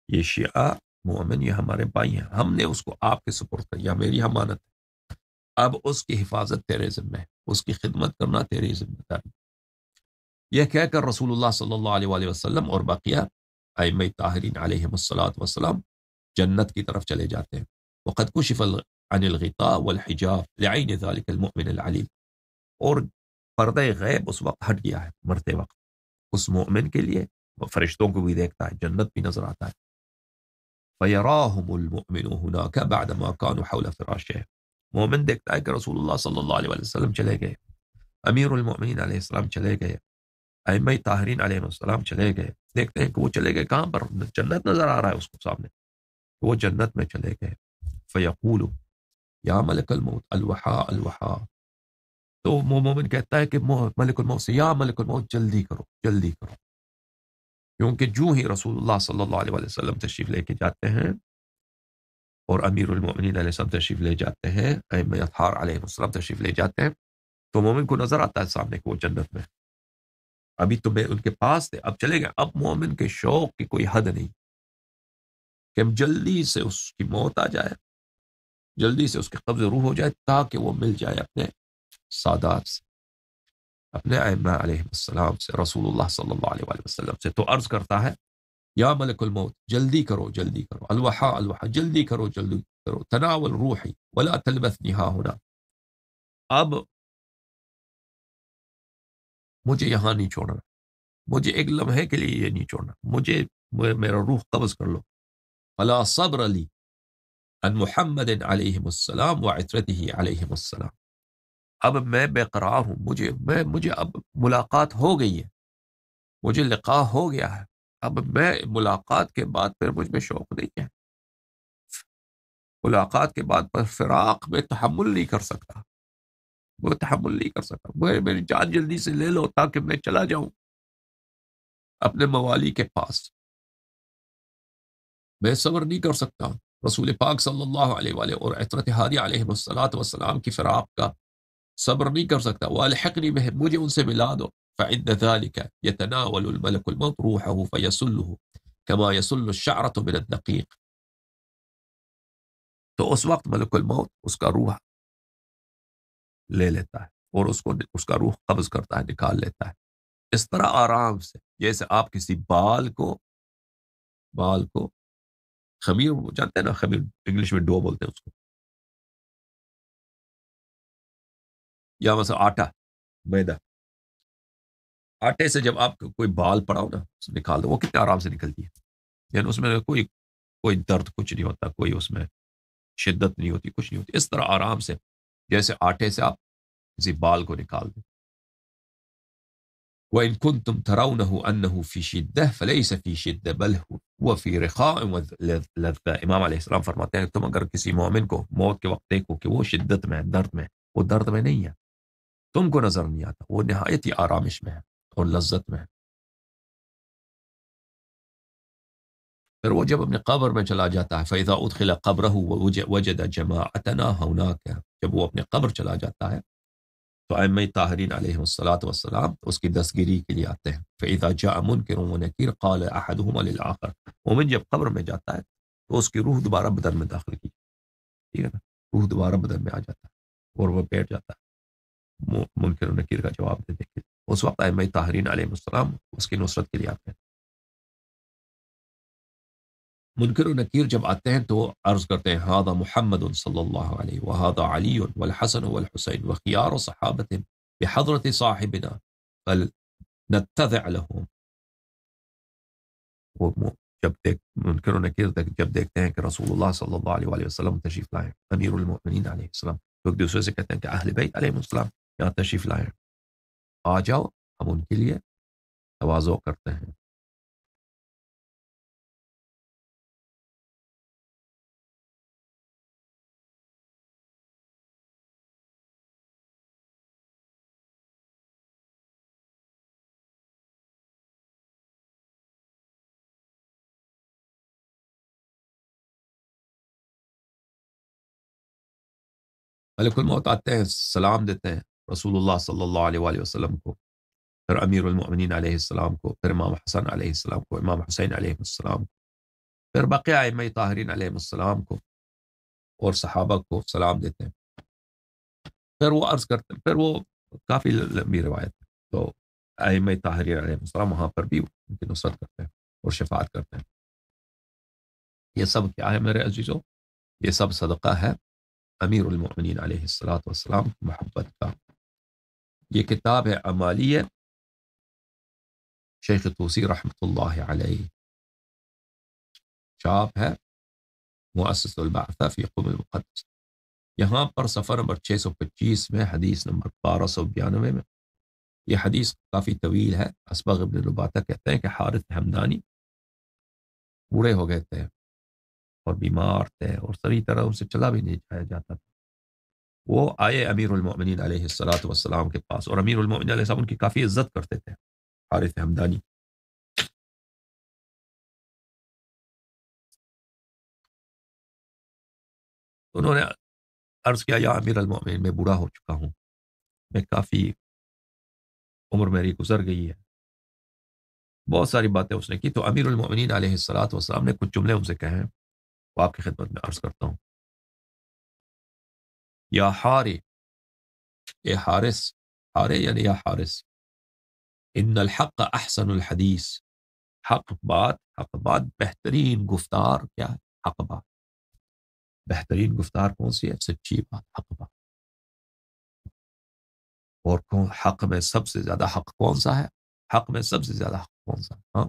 یہ شیعہ مومن یہ ہمارے بھائی ہیں، ہم نے اس کو آپ کے سپرد کر، یا میری امانت ہے، اب اس کی حفاظت تیرے ذمہ ہے، اس کی خدمت کرنا تیری ذمہ داری۔ یہ کہہ کر رسول اللہ صلی اللہ علیہ وآلہ وسلم اور بقیہ ائمہ طاہرین علیہم الصلاۃ والسلام جنت کی طرف چلے جاتے ہیں۔ وقد کشف عن الغطاء والحجاب لعین ذلك المؤمن العلیم، اور پردہ غیب اس وقت ہٹ گیا ہے مرتے وقت اس مومن کے لیے، وہ فرشتوں کو بھی دیکھتا ہے، جنت بھی نظر آتا ہے۔ فَيَرَاهُمُ الْمُؤْمِنُ هُنَاكَ بَعْدَمَا كَانُوا حَوْلَ فِرَاشِهِ، مومن دیکھتا ہے کہ رسول اللہ صلی اللہ علیہ وسلم چلے گئے، امیر المؤمنین علیہ السلام چلے گئے، ائمہ طاہرین علیہ السلام چلے گئے، دیکھتے ہیں کہ وہ چلے گئے کہاں پر، جنت نظر آ رہا ہے اس کو سامنے، وہ جنت میں چلے گئے۔ فَيَقُولُ یا ملک الموت الوحا الوحا، تو وہ مومن کہتا ہے کہ ملک الموت سے یا ملک الموت جلدی کرو جلدی کرو، کیونکہ جو ہی رسول اللہ صلی اللہ علیہ وسلم تشریف لے کے جاتے ہیں اور امیر المؤمنین علیہ السلام تشریف لے جاتے ہیں، ائمہ اطہار علیہ السلام تشریف لے جاتے ہیں، تو مومن کو نظر آتا ہے سامنے کہ وہ جنت میں، ابھی تو میں ان کے پاس تھے اب چلے گئے، اب مومن کے شوق کی کوئی حد نہیں کہ ہم جلدی سے اس کی موت آ جائے، جلدی سے اس کے قبض روح ہو جائے تاکہ وہ مل جائے اپنے سادات سے، اپنے ائمہ علیہ السلام سے، رسول اللہ صلی اللہ علیہ وآلہ وسلم سے۔ تو عرض کرتا ہے یا ملک الموت جلدی کرو جلدی کرو، الوحا الوحا جلدی کرو جلدی کرو، تناول روحی ولا تلبثنی ہا ہونا، اب مجھے یہاں نہیں چھوڑنا، مجھے ایک لمحے کے لیے یہ نہیں چھوڑنا، مجھے میرا روح قبض کر لو۔ فلا صبر لی ان محمد علیہ السلام وعترته علیہ السلام، اب میں بے قرار ہوں، مجھے اب ملاقات ہو گئی ہے، مجھے لقاء ہو گیا ہے، اب میں ملاقات کے بعد پھر مجھ میں شوق نہیں ہے، ملاقات کے بعد پر فراق میں تحمل نہیں کر سکتا، وہ تحمل نہیں کر سکتا، میری جان جلدی سے لے لو تاکہ میں چلا جاؤں اپنے موالی کے پاس، میں صبر نہیں کر سکتا رسول پاک صلی اللہ علیہ وآلہ اور عطرت ہادی علیہ السلام کی فراق کا صبر نہیں کر سکتا۔ والحقنی بہم، مجھے ان سے ملا دو۔ فعند ذلك يتناول الملك الموت روحه فيسله كما يسل الشعرة من الدقيق، تو اس وقت ملک الموت اس کا روح لے لیتا ہے اور اس کا روح قبض کرتا ہے، نکال لیتا ہے، اس طرح آرام سے جیسے آپ کسی بال کو خمیر، وہ جانتے ہیں نا خمیر، انگلش میں ڈو بولتے ہیں اس کو، یا مثلا آٹا، میدا، آٹے سے جب آپ کوئی بال پڑاؤ نا نکال دو، وہ کتنے آرام سے نکلتی ہے، یعنی اس میں کوئی درد کچھ نہیں ہوتا، کوئی اس میں شدت نہیں ہوتی، کچھ نہیں ہوتی، اس طرح آرام سے جیسے آٹے سے آپ کسی بال کو نکال دیں۔ وَإِن كُنتُمْ تَرَوْنَهُ أَنَّهُ فِي شِدَّةٍ فَلَيْسَ فِي شِدَّةٍ بَلْ هُوَ فِي رِخَاءٍ وَلَذَّةٍ، امام علیہ السلام فرماتے ہیں تم اگر کسی مومن کو موت کے وقت دیکھو کہ وہ شدت میں ہے، درد میں، وہ درد میں نہیں ہے، تم کو نظر نہیں آتا، وہ نہایت ہی آرامش میں ہے اور لذت میں ہے۔ پھر وہ جب اپنے قبر میں چلا جاتا ہے، فَإِذَا أُدْخِلَ قَبْرَهُ وَجَدَ جَمَاعَتَنَا هُنَاكَ، جب وہ اپنے قبر چلا جاتا ہے تو ائمہ طاہرین علیہ الصلاۃ والسلام اس کی دستگیری کے لیے آتے ہیں۔ فَإِذَا جَاءَ مُنْكِرٌ وَنَكِيرٌ قَالَ أَحَدُهُمَا لِلْآخَرِ، مومن جب قبر میں جاتا ہے تو اس کی روح دوبارہ بدن میں داخل کی، ٹھیک ہے نا، روح دوبارہ بدن میں آ جاتا ہے اور وہ بیٹھ جاتا ہے منکر و نکیر کا جواب دے کے، اس وقت ائمہ طاہرین علیہ السلام اس کی نصرت کے لیے آتے ہیں۔ منکر و نکیر جب آتے ہیں تو عرض کرتے ہیں ھذا محمد صلی اللہ علیہ وھذا علی والحسن والحسین وخیار صحابۃ بحضرت صاحبنا فلنتبع لهم، وہ جب منکر و نکیر جب دیکھتے ہیں کہ رسول اللہ صلی اللہ علیہ وآلہ وسلم تشریف لائے، امیر المؤمنین علیہ السلام، تو ایک دوسرے سے کہتے ہیں کہ اہل بیت علیہ السلام یہاں تشریف لائے، آ جاؤ، ہم ان کے لیے تواضع کرتے ہیں۔ ملک الموت آتے ہیں، سلام دیتے ہیں رسول اللہ صلی اللہ علیہ وآلہ وسلم کو، پھر امیر المؤمنین علیہ السلام کو، پھر امام حسن علیہ السلام کو، امام حسین علیہ السلام کو، پھر بقیہ ائمہ طاہرین علیہ السلام کو اور صحابہ کو سلام دیتے ہیں. پھر وہ عرض کرتے ہیں، پھر وہ کافی لمبی روایت ہے. تو ائمہ طاہرین علیہ السلام وہاں پر بھی ان کی نصرت کرتے ہیں اور شفاعت کرتے ہیں. یہ سب کیا ہے میرے عزیزو؟ یہ سب صدقہ ہے امیر المؤمنین علیہ الصلوۃ والسلام کی محبت کا. یہ کتاب ہے عمالیہ، شیخ توسی رحمۃ اللہ علیہ، چاپ ہے مؤسسۃ البعثہ فی قم المقدس. یہاں پر صفحہ نمبر 625 میں حدیث نمبر 1292 میں یہ حدیث کافی طویل ہے. اسبغ ابن نباتہ کہتے ہیں کہ حارث حمدانی بوڑھے ہو گئے تھے اور بیمار تھے اور صحیح طرح ان سے چلا بھی نہیں جایا جاتا تھا. وہ آئے امیر المؤمنین علیہ الصلوۃ والسلام کے پاس، اور امیر المؤمنین علیہ السلام ان کی کافی عزت کرتے تھے. حارث حمدانی انہوں نے عرض کیا، یا امیر المؤمنین میں بوڑھا ہو چکا ہوں، میں کافی عمر میری گزر گئی ہے. بہت ساری باتیں اس نے کی. تو امیر المؤمنین علیہ الصلوۃ والسلام نے کچھ جملے ان سے کہے، وہ آپ کی خدمت میں عرض کرتا ہوں. یا حارث، اے حارث، حارث یعنی یا حارث، ان الحق احسن الحدیث، حق بات بہترین گفتار کیا ہے؟ حق بات. بہترین گفتار کون سی ہے؟ سچی بات، حق بات. اور حق میں سب سے زیادہ حق کون سا ہے؟ حق میں سب سے زیادہ حق کون سا ہے؟ ہاں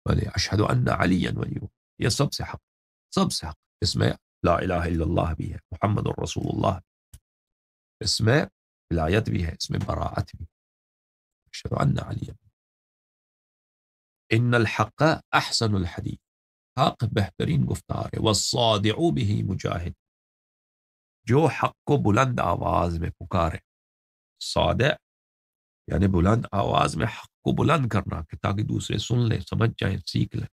بلے اشہد ان علی ولی، یہ سب سے حق، سب سے حق. اس میں لا الہ الا اللہ بھی ہے، محمد الرسول اللہ، اس میں ولایت بھی ہے، اس میں براءت بھی ہے. اشہد ان علی، ان الحق احسن الحدیث، حق بہترین گفتار ہے. والصادع به مجاہد، جو حق کو بلند آواز میں پکارے. صادع یعنی بلند آواز میں حق کو بلند کرنا کہ تاکہ دوسرے سن لیں، سمجھ جائیں، سیکھ لیں.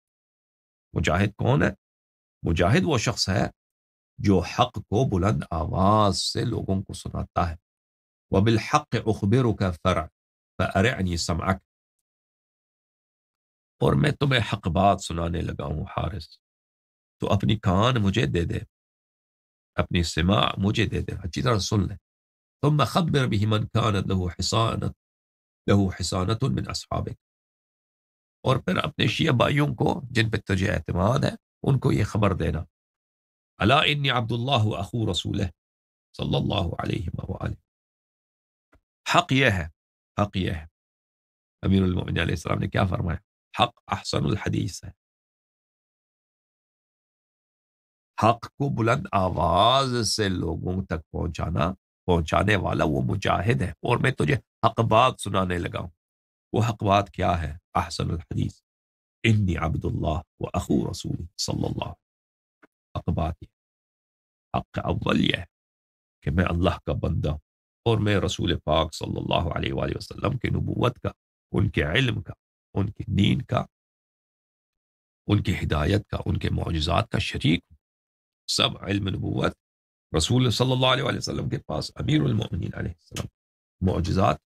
مجاہد کون ہے؟ مجاہد وہ شخص ہے جو حق کو بلند آواز سے لوگوں کو سناتا ہے. وبالحق اخبرك فرع فارعنی سمعک، اور میں تمہیں حق بات سنانے لگا ہوں حارث، تو اپنی کان مجھے دے دے، اپنی سماع مجھے دے دے، اچھی طرح سن لے. ثم خبر به من كانت له حصانة من اصحابك، اور پھر اپنے شیعہ بھائیوں کو جن پہ تجھے اعتماد ہے ان کو یہ خبر دینا. الا انی عبد اللہ اخو رسولہ صلی اللہ علیہ وآلہ. حق یہ ہے، حق یہ ہے، امیر المؤمنین علیہ السلام نے کیا فرمایا؟ حق احسن الحدیث ہے. حق کو بلند آواز سے لوگوں تک پہنچانے والا وہ مجاہد ہے. اور میں تجھے حق بات سنانے لگا ہوں. وہ حق بات کیا ہے؟ احسن الحدیث انی عبد اللہ و اخو رسول صلی اللہ علیہ وسلم. حق بات یہ، حق اول یہ ہے کہ میں اللہ کا بندہ ہوں اور میں رسول پاک صلی اللہ علیہ وآلہ وسلم کی نبوت کا، ان کے علم کا، ان کے دین کا، ان کی ہدایت کا، ان کے معجزات کا شریک ہوں. سب علم نبوت رسول صلی اللہ علیہ وآلہ وسلم کے پاس، امیر المؤمنین علیہ السلام. معجزات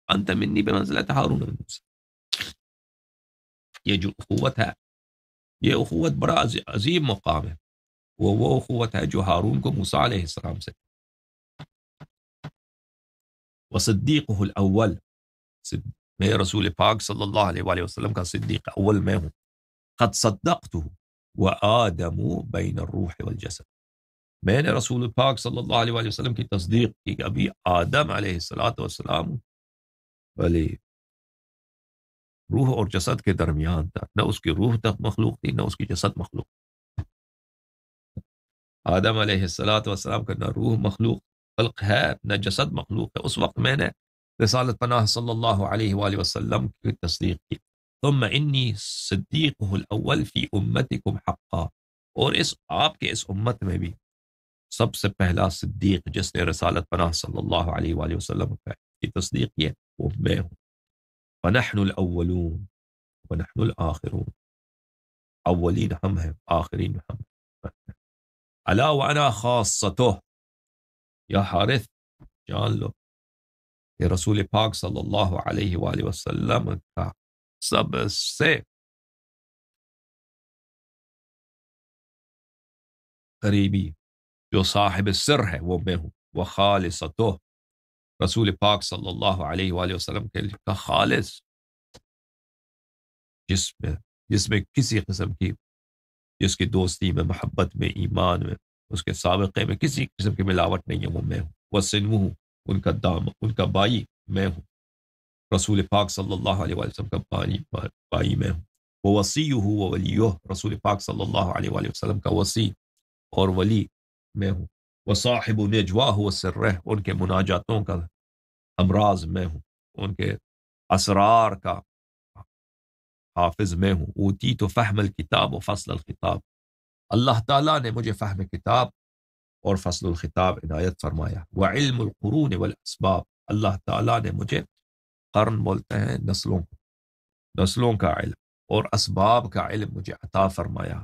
انت منی بمنزلۃ ہارون من موسیٰ. یہ جو اخوت ہے، یہ اخوت بڑا عظیم مقام ہے. وہ اخوت ہے جو ہارون کو موسیٰ علیہ السلام سے. وصدیقہ الاول، میں رسول پاک صلی اللہ علیہ وآلہ وسلم کا صدیق اول میں ہوں. قد صدقتہ وآدم بین الروح والجسد، میں نے رسول پاک صلی اللہ علیہ وآلہ وسلم کی تصدیق کی کہ ابھی آدم علیہ الصلوۃ والسلام بھلے روح اور جسد کے درمیان تھا، نہ اس کی روح تک مخلوق تھی نہ اس کی جسد مخلوق. آدم علیہ الصلوۃ والسلام کا نہ روح مخلوق خلق ہے نہ جسد مخلوق ہے. اس وقت میں نے رسالت پناہ صلی اللہ علیہ وآلہ وسلم کی تصدیق کی. ثم انی صدیقہ الاول فی امتکم حقا، اور اس آپ کے اس امت میں بھی سب سے پہلا صدیق جس نے رسالت پناہ صلی اللہ علیہ وآلہ وسلم کی تصدیق کی وہ میں ہوں. فنحن الاولون ونحن الاخرون، اولین ہم ہیں، آخرین ہم ہیں. الا وانا خاصتہ، یا حارث جان لو کہ رسول پاک صلی اللہ علیہ وآلہ وسلم کا سب سے قریبی جو صاحب سر ہے وہ میں ہوں، وہ خالصتو، رسول پاک صلی اللہ علیہ وآلہ وسلم کے کا خالص، جس میں کسی قسم کی، جس کی دوستی میں، محبت میں، ایمان میں، اس کے سابقے میں کسی قسم کی ملاوٹ نہیں ہے، وہ میں ہوں، وہ سنو ہوں، ان کا دام، ان کا بائی میں ہوں، رسول پاک صلی اللہ علیہ وآلہ وسلم کا بائی میں ہوں، وہ وصی ہوں، وہ ولیہ، رسول پاک صلی اللہ علیہ وآلہ وسلم کا وصی اور ولی میں ہوں، وہ صاحب نجواہ و سرہ، ان کے مناجاتوں کا امراض میں ہوں، ان کے اسرار کا حافظ میں ہوں، اوتی تو فہم الکتاب و فصل الخطاب، اللہ تعالیٰ نے مجھے فہم کتاب اور فصل الخطاب عنایت فرمایا، وعلم القرون والاسباب، اللہ تعالیٰ نے مجھے، قرن بولتے ہیں نسلوں کو، نسلوں کا علم اور اسباب کا علم مجھے عطا فرمایا،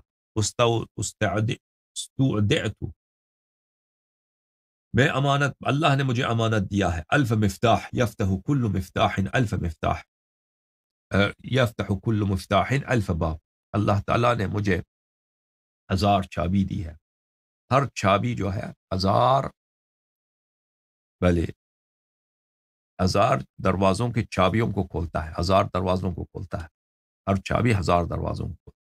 استودعت، میں امانت، اللہ نے مجھے امانت دیا ہے، الف مفتاح یفتح کل مفتاح الف مفتاح، یفتح کل مفتاح الف باب، اللہ تعالیٰ نے مجھے 1000 چابی دی ہے، ہر چابی جو ہے 1000، بلے 1000 دروازوں کی چابیوں کو کھولتا ہے، 1000 دروازوں کو کھولتا ہے، ہر چابی 1000 دروازوں کو کھولتا ہے،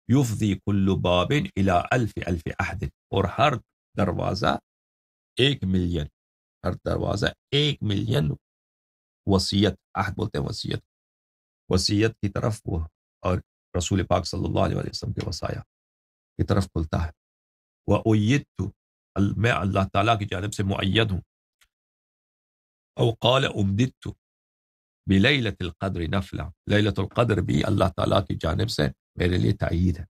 یفضی کل باب الی الف الف عہد، اور ہر دروازہ 1,000,000، ہر دروازہ 1,000,000 وصیت، عہد بولتے ہیں وصیت، وصیت کی طرف وہ، اور رسول پاک صلی اللہ علیہ وسلم کے وصایا کی طرف کھلتا ہے، وَأُيِّدْتُ، میں اللہ تعالیٰ کی جانب سے مؤید ہوں، او قال امددت بلیلۃ القدر نفلا، لیلۃ القدر بھی اللہ تعالیٰ کی جانب سے میرے لیے تائید ہے،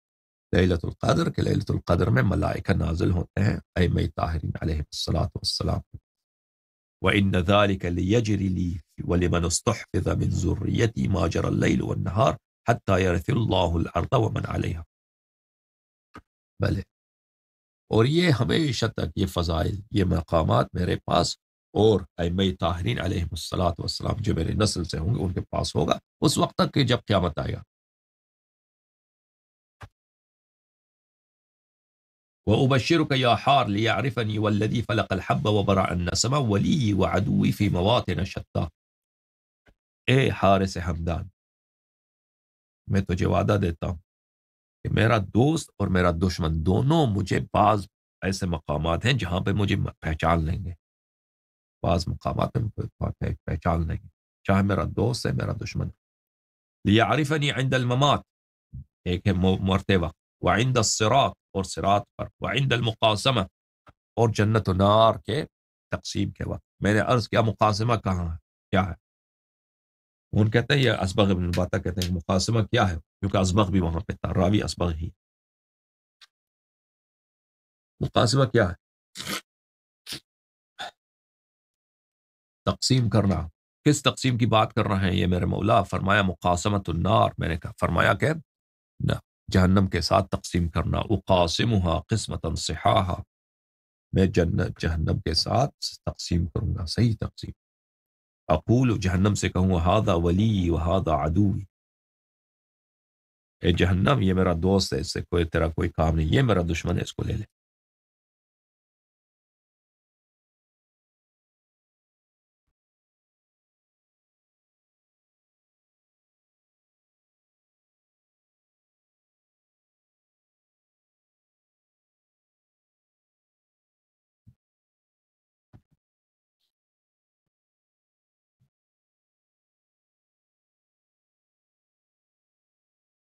لیلۃ القدر کہ لیلۃ القدر میں ملائکہ نازل ہوتے ہیں ائمہ طاہرین علیہ الصلاۃ والسلام، وَإِنَّ ذَلِكَ لِيَجْرِ لِي وَلِمَنْ اسْتُحْفِظَ مِنْ ذُرِّيَّتِي مَا جَرَى اللَّيْلُ وَالنَّهَارُ حَتَّى يَرِثَ اللَّهُ الْأَرْضَ وَمَنْ عَلَيْهَا، بلے، اور یہ ہمیشہ تک یہ فضائل، یہ مقامات میرے پاس اور ائمہ طاہرین علیہ الصلاۃ والسلام جو میرے نسل سے ہوں گے ان کے پاس ہوگا اس وقت تک کہ جب قیامت آئے گا۔ وَأُبَشِّرُكَ يَا حَارِ لِيَعْرِفَنِي وَالَّذِي فَلَقَ الْحَبَّ وَبَرَأَ النَّسَمَ وَلِيِّ وَعَدُوِّي فِي مَوَاطِنَ شَتَّى، اے حارث ہمدان، میں تجھے وعدہ دیتا ہوں کہ میرا دوست اور میرا دشمن دونوں مجھے بعض ایسے مقامات ہیں جہاں پہ مجھے پہچان لیں گے، بعض مقامات پہ پہچان لیں گے، چاہے میرا دوست ہے میرا دشمن، لیعرفنی عند الممات، ایک ہے مرتے وقت، وعند الصراط، اور صراط پر، وعند المقاسمہ، اور جنت و نار کے تقسیم کے وقت۔ میں نے عرض کیا مقاسمہ کہاں ہے، کیا ہے؟ ان کہتے ہیں، یہ اسبغ ابن الباتا کہتے ہیں مقاسمہ کیا ہے، کیونکہ اسبغ بھی وہاں پہ تھا، راوی اسبغ ہی، مقاسمہ کیا ہے؟ تقسیم کرنا، کس تقسیم کی بات کر رہے ہیں یہ میرے مولا؟ فرمایا مقاسمۃ النار، میں نے کہا، فرمایا کہ نہ، جہنم کے ساتھ تقسیم کرنا، اقاسمها قسمتا صحاحا، میں جنت جہنم کے ساتھ تقسیم کروں گا، صحیح تقسیم، اقول، جہنم سے کہوں گا، ھذا ولی وھذا عدوی، اے جہنم یہ میرا دوست ہے، اس سے کوئی تیرا کوئی کام نہیں، یہ میرا دشمن ہے، اس کو لے لے۔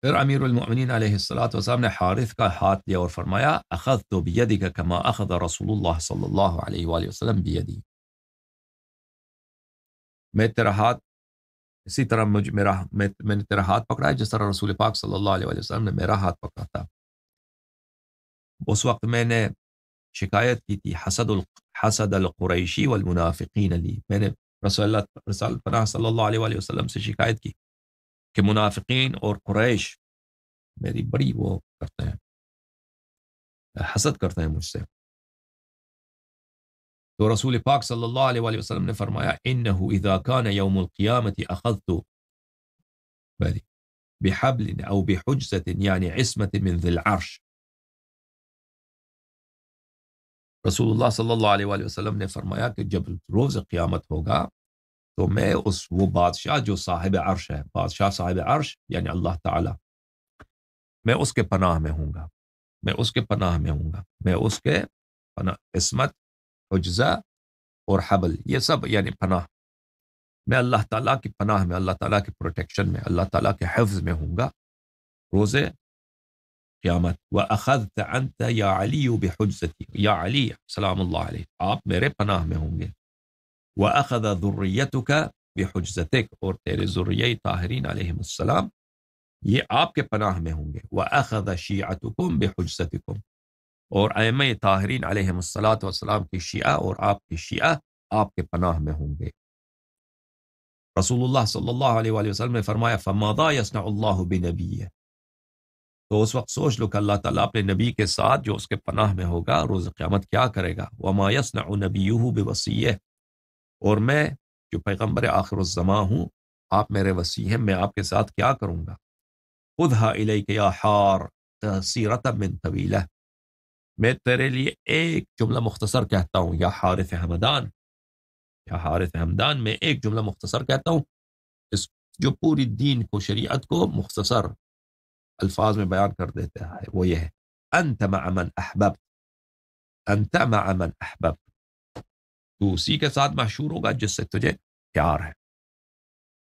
پھر امیر المؤمنین علیہ الصلوۃ والسلام نے حارث کا ہاتھ لیا اور فرمایا، اخذت بیدک کما اخذ رسول اللہ صلی اللہ علیہ وآلہ وسلم بیدی، میں تیرا ہاتھ اسی طرح میں نے تیرا ہاتھ پکڑا ہے جس طرح رسول پاک صلی اللہ علیہ وآلہ وسلم نے میرا ہاتھ پکڑا تھا۔ اس وقت میں نے شکایت کی تھی، حسد القریشی والمنافقین لی، میں نے رسول پناہ صلی اللہ علیہ وآلہ وسلم سے شکایت کی کہ منافقین اور قریش میری بڑی وہ کرتے ہیں، حسد کرتے ہیں مجھ سے، تو رسول پاک صلی اللہ علیہ وآلہ وسلم نے فرمایا انه اذا كان يوم القيامة اخذت بحبل او بحجزة یعنی عصمة من ذی العرش. رسول اللہ صلی اللہ علیہ وآلہ وسلم نے فرمایا کہ جب روز قیامت ہوگا تو میں وہ بادشاہ جو صاحب عرش ہے، بادشاہ صاحب عرش یعنی اللہ تعالی، میں اس کے پناہ میں ہوں گا، میں اس کے پناہ میں ہوں گا، میں اس کے پناہ، عصمت، حجزہ اور حبل، یہ سب یعنی پناہ، میں اللہ تعالیٰ کی پناہ میں، اللہ تعالیٰ کی پروٹیکشن میں، اللہ تعالیٰ کے حفظ میں ہوں گا روز قیامت. وَأَخَذْتَ أَنْتَ يَا عَلِيُّ بِحُجْزَتِي، یا علی سلام اللہ علیہ، آپ میرے پناہ میں ہوں گے. وَأَخَذَ ذُرِّيَّتُكَ بِحُجْزَتِكَ، اور تیرے ذریہ طاہرین علیہم السلام یہ آپ کے پناہ میں ہوں گے. وَأَخَذَ شِيعَتُكُمْ بِحُجْزَتِكُمْ، اور ائمہ طاہرین علیہم السلام کی شیعہ اور آپ کی شیعہ آپ کے پناہ میں ہوں گے. رسول اللہ صلی اللہ علیہ وآلہ وسلم نے فرمایا فَمَاذَا يَصْنَعُ اللَّهُ بِنَبِيِّهِ، تو اس وقت سوچ لو کہ اللہ تعالیٰ اپنے نبی کے ساتھ جو اس کے پناہ میں ہوگا روز قیامت کیا کرے گا. وَمَا يَصْنَعُ نَبِيُّهُ بِوَصِيِّهِ، اور میں جو پیغمبر آخر الزماں ہوں، آپ میرے وصی ہیں، میں آپ کے ساتھ کیا کروں گا. خُذْهَا إِلَيْكَ يَا حَارِ قَصِيرَةً مِّن طَوِيلَةٍ، میں تیرے لیے ایک جملہ مختصر کہتا ہوں، یا حارث ہمدان، یا حارث ہمدان، میں ایک جملہ مختصر کہتا ہوں، اس جو پوری دین کو، شریعت کو مختصر الفاظ میں بیان کر دیتا ہے. وہ یہ ہے انت مع من احببت، انت مع من احببت، تو اسی کے ساتھ محشور ہوگا جس سے تجھے پیار ہے،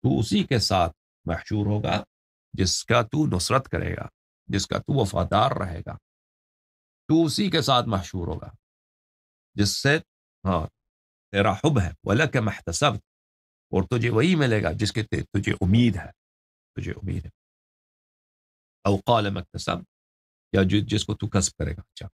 تو اسی کے ساتھ محشور ہوگا جس کا تو نصرت کرے گا، جس کا تو وفادار رہے گا، تو اسی کے ساتھ محشور ہوگا جس سے ہاں تیرا حب ہے. وَلَكَ مَا احْتَسَبْتَ، اور تجھے وہی ملے گا جس کے تجھے امید ہے، تجھے امید ہے. او قال ما اکتسب، یا جس کو تو کسب کرے گا. اچھا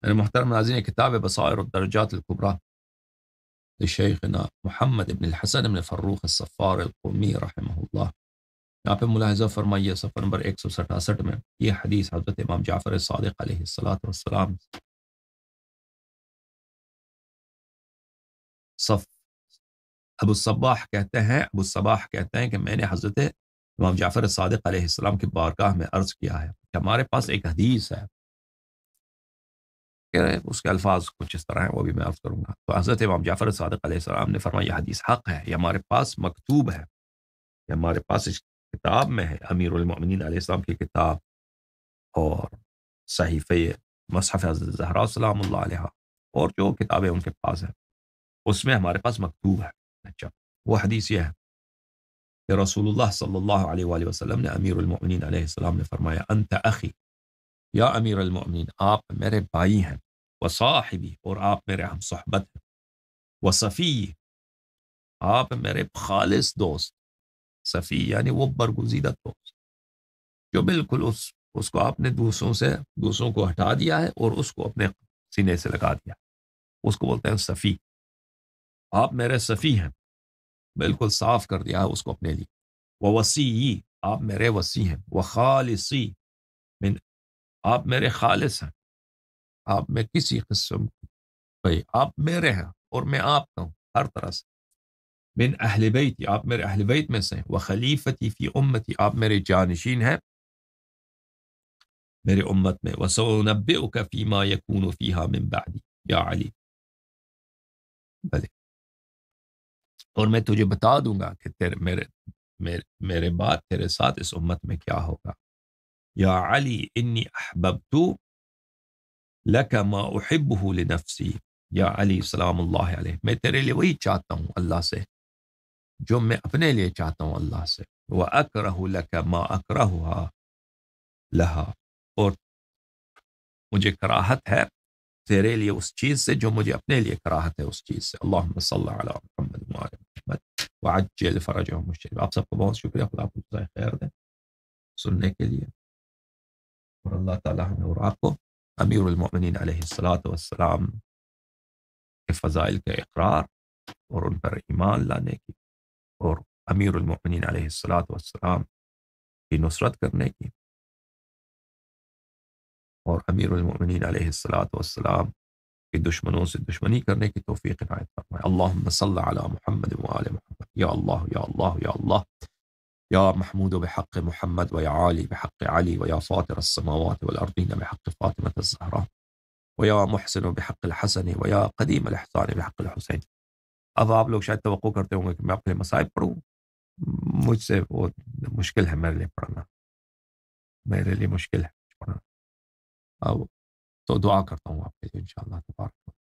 میرے محترم ناظرین، کتاب بصائر الدرجات الکبریٰ لشیخنا محمد ابن الحسن ابن فروخ الصفار القومی رحمہ اللہ، یہاں پہ ملاحظہ فرمائیے صفحہ نمبر 167 میں یہ حدیث حضرت امام جعفر صادق علیہ السلام ابو الصباح کہتے ہیں کہ میں نے حضرت امام جعفر صادق علیہ السلام کی بارگاہ میں عرض کیا ہے کہ ہمارے پاس ایک حدیث ہے، کہ اس کے الفاظ کچھ اس طرح ہیں، وہ بھی میں عرض کروں گا. تو حضرت امام جعفر صادق علیہ السلام نے فرمایا یہ حدیث حق ہے، یہ ہمارے پاس مکتوب ہے، یہ ہمارے پاس اس کتاب میں ہے، امیر المؤمنین علیہ السلام کی کتاب اور صحیفہ مصحف حضرت زہرا سلام اللہ علیہ اور جو کتابیں ان کے پاس ہیں اس میں ہمارے پاس مکتوب ہے. اچھا وہ حدیث یہ ہے کہ رسول اللہ صلی اللہ علیہ وآلہ وسلم نے امیر المؤمنین علیہ السلام نے فرمایا انت اخی، یا امیر المؤمنین، آپ میرے بھائی ہیں، وصاحبی، اور آپ میرے ہم صحبت ہیں، وصفی، آپ میرے خالص دوست. صفی یعنی وہ برگزیدہ دوست جو بالکل اس کو آپ نے دوسروں کو ہٹا دیا ہے اور اس کو اپنے سینے سے لگا دیا، اس کو بولتے ہیں صفی. آپ میرے صفی ہیں، بالکل صاف کر دیا ہے اس کو اپنے لیے. ووسی، آپ میرے وسی ہیں. وخالصی، من، آپ میرے خالص ہیں، آپ میں کسی قسم بھائی آپ میرے ہیں اور میں آپ کا ہوں ہر طرح سے. من اہل بیتی، آپ میرے اہل بیت میں سے ہیں. وخلیفتی فی امتی، آپ میرے جانشین ہیں میرے امت میں. وسأنبئک فیما یکون فیہا من بعدی، یا علی، بلے، اور میں تجھے بتا دوں گا کہ میرے بعد تیرے ساتھ اس امت میں کیا ہوگا. یا علی انی احببت لک ما احبہ لنفسی، یا علی سلام اللہ علیہ، میں تیرے لیے وہی چاہتا ہوں اللہ سے جو میں اپنے لیے چاہتا ہوں اللہ سے. وَأَكْرَهُ لَكَ مَا أَكْرَهُهَا لَهَا، اور مجھے کراہت ہے تیرے لیے اس چیز سے جو مجھے اپنے لیے کراہت ہے اس چیز سے۔ اللہم صلی علی محمد وعلی محمد وعجل فرجهم الشریف۔ آپ سب کو بہت شکریہ، خدا آپ کو جزائے خیر دے سننے کے لیے، اور اللہ تعالیٰ ہمیں اور آپ کو امیر المؤمنین علیہ السلام کے فضائل کا اقرار اور ان پر ایمان لانے کی، اور امیر المؤمنین علیہ السلام کی نصرت کرنے کی، اور امیر المؤمنین علیہ السلام کے دشمنوں سے دشمنی کرنے کی توفیق عنایت فرمائے۔ اللہم صلی علی محمد وآل محمد، یا اللہ یا اللہ یا اللہ، یا محمود بحق محمد ویا علی بحق علی ویا فاطر السماوات والارضین بحق فاطمة الزہرا ویا محسن بحق الحسن ویا قدیم الاحسان بحق الحسین۔ اب آپ لوگ شاید توقع کرتے ہوں گے کہ میں اپنے مصائب پڑھوں، مجھ سے وہ مشکل ہے میرے لیے پڑھنا، میرے لیے مشکل ہے پڑھنا، اب تو دعا کرتا ہوں آپ کے لیے انشاءاللہ تبارک و تعالی۔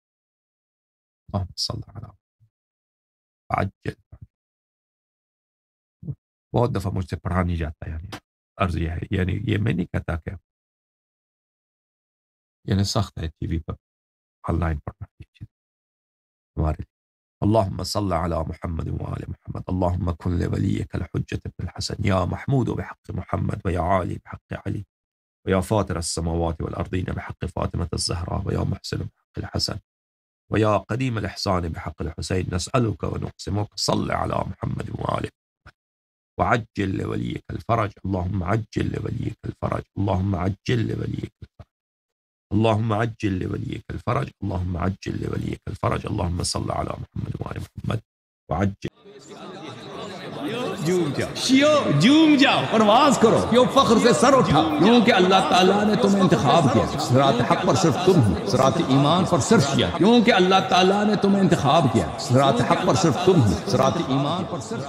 اللہم صلی علی عجل۔ بہت دفعہ مجھ سے پڑھا نہیں جاتا، یعنی عرض یہ ہے، یعنی یہ میں نہیں کہتا کہ یعنی سخت ہے T V per on line پڑھنا یہ چیز ہمارے لیے۔ اللہم صلی علی محمد وآل محمد، اللہم کن لولیک الحجة بن الحسن یا محمود بحق محمد ویا علی بحق علی ویا فاطر السماوات والارضین بحق فاطمة الزہرا ویا محسن بحق الحسن ویا قدیم الاحسان بحق الحسین، نسألک ونقسمک صلی علی محمد وآل وعجل لولیک الفرج، اللہم عجل لولیک الفرج، اللہم عجل لولیک الفرج، اللہم عجل لولیک الفرج، اللہم عجل لولیک الفرج، اللہم صلی علی محمد وآل محمد وعجل۔ جھوم جاؤ شیو، جھوم جاؤ، پرواز کرو، کیوں فخر سے سر اٹھا، کیونکہ اللہ تعالیٰ نے تمہیں انتخاب کیا، صراط حق پر صرف تم ہو، صراط ایمان پر صرف کیا، کیونکہ اللہ تعالیٰ نے تمہیں انتخاب کیا، صراط حق پر صرف تم ہو، صراط ایمان پر صرف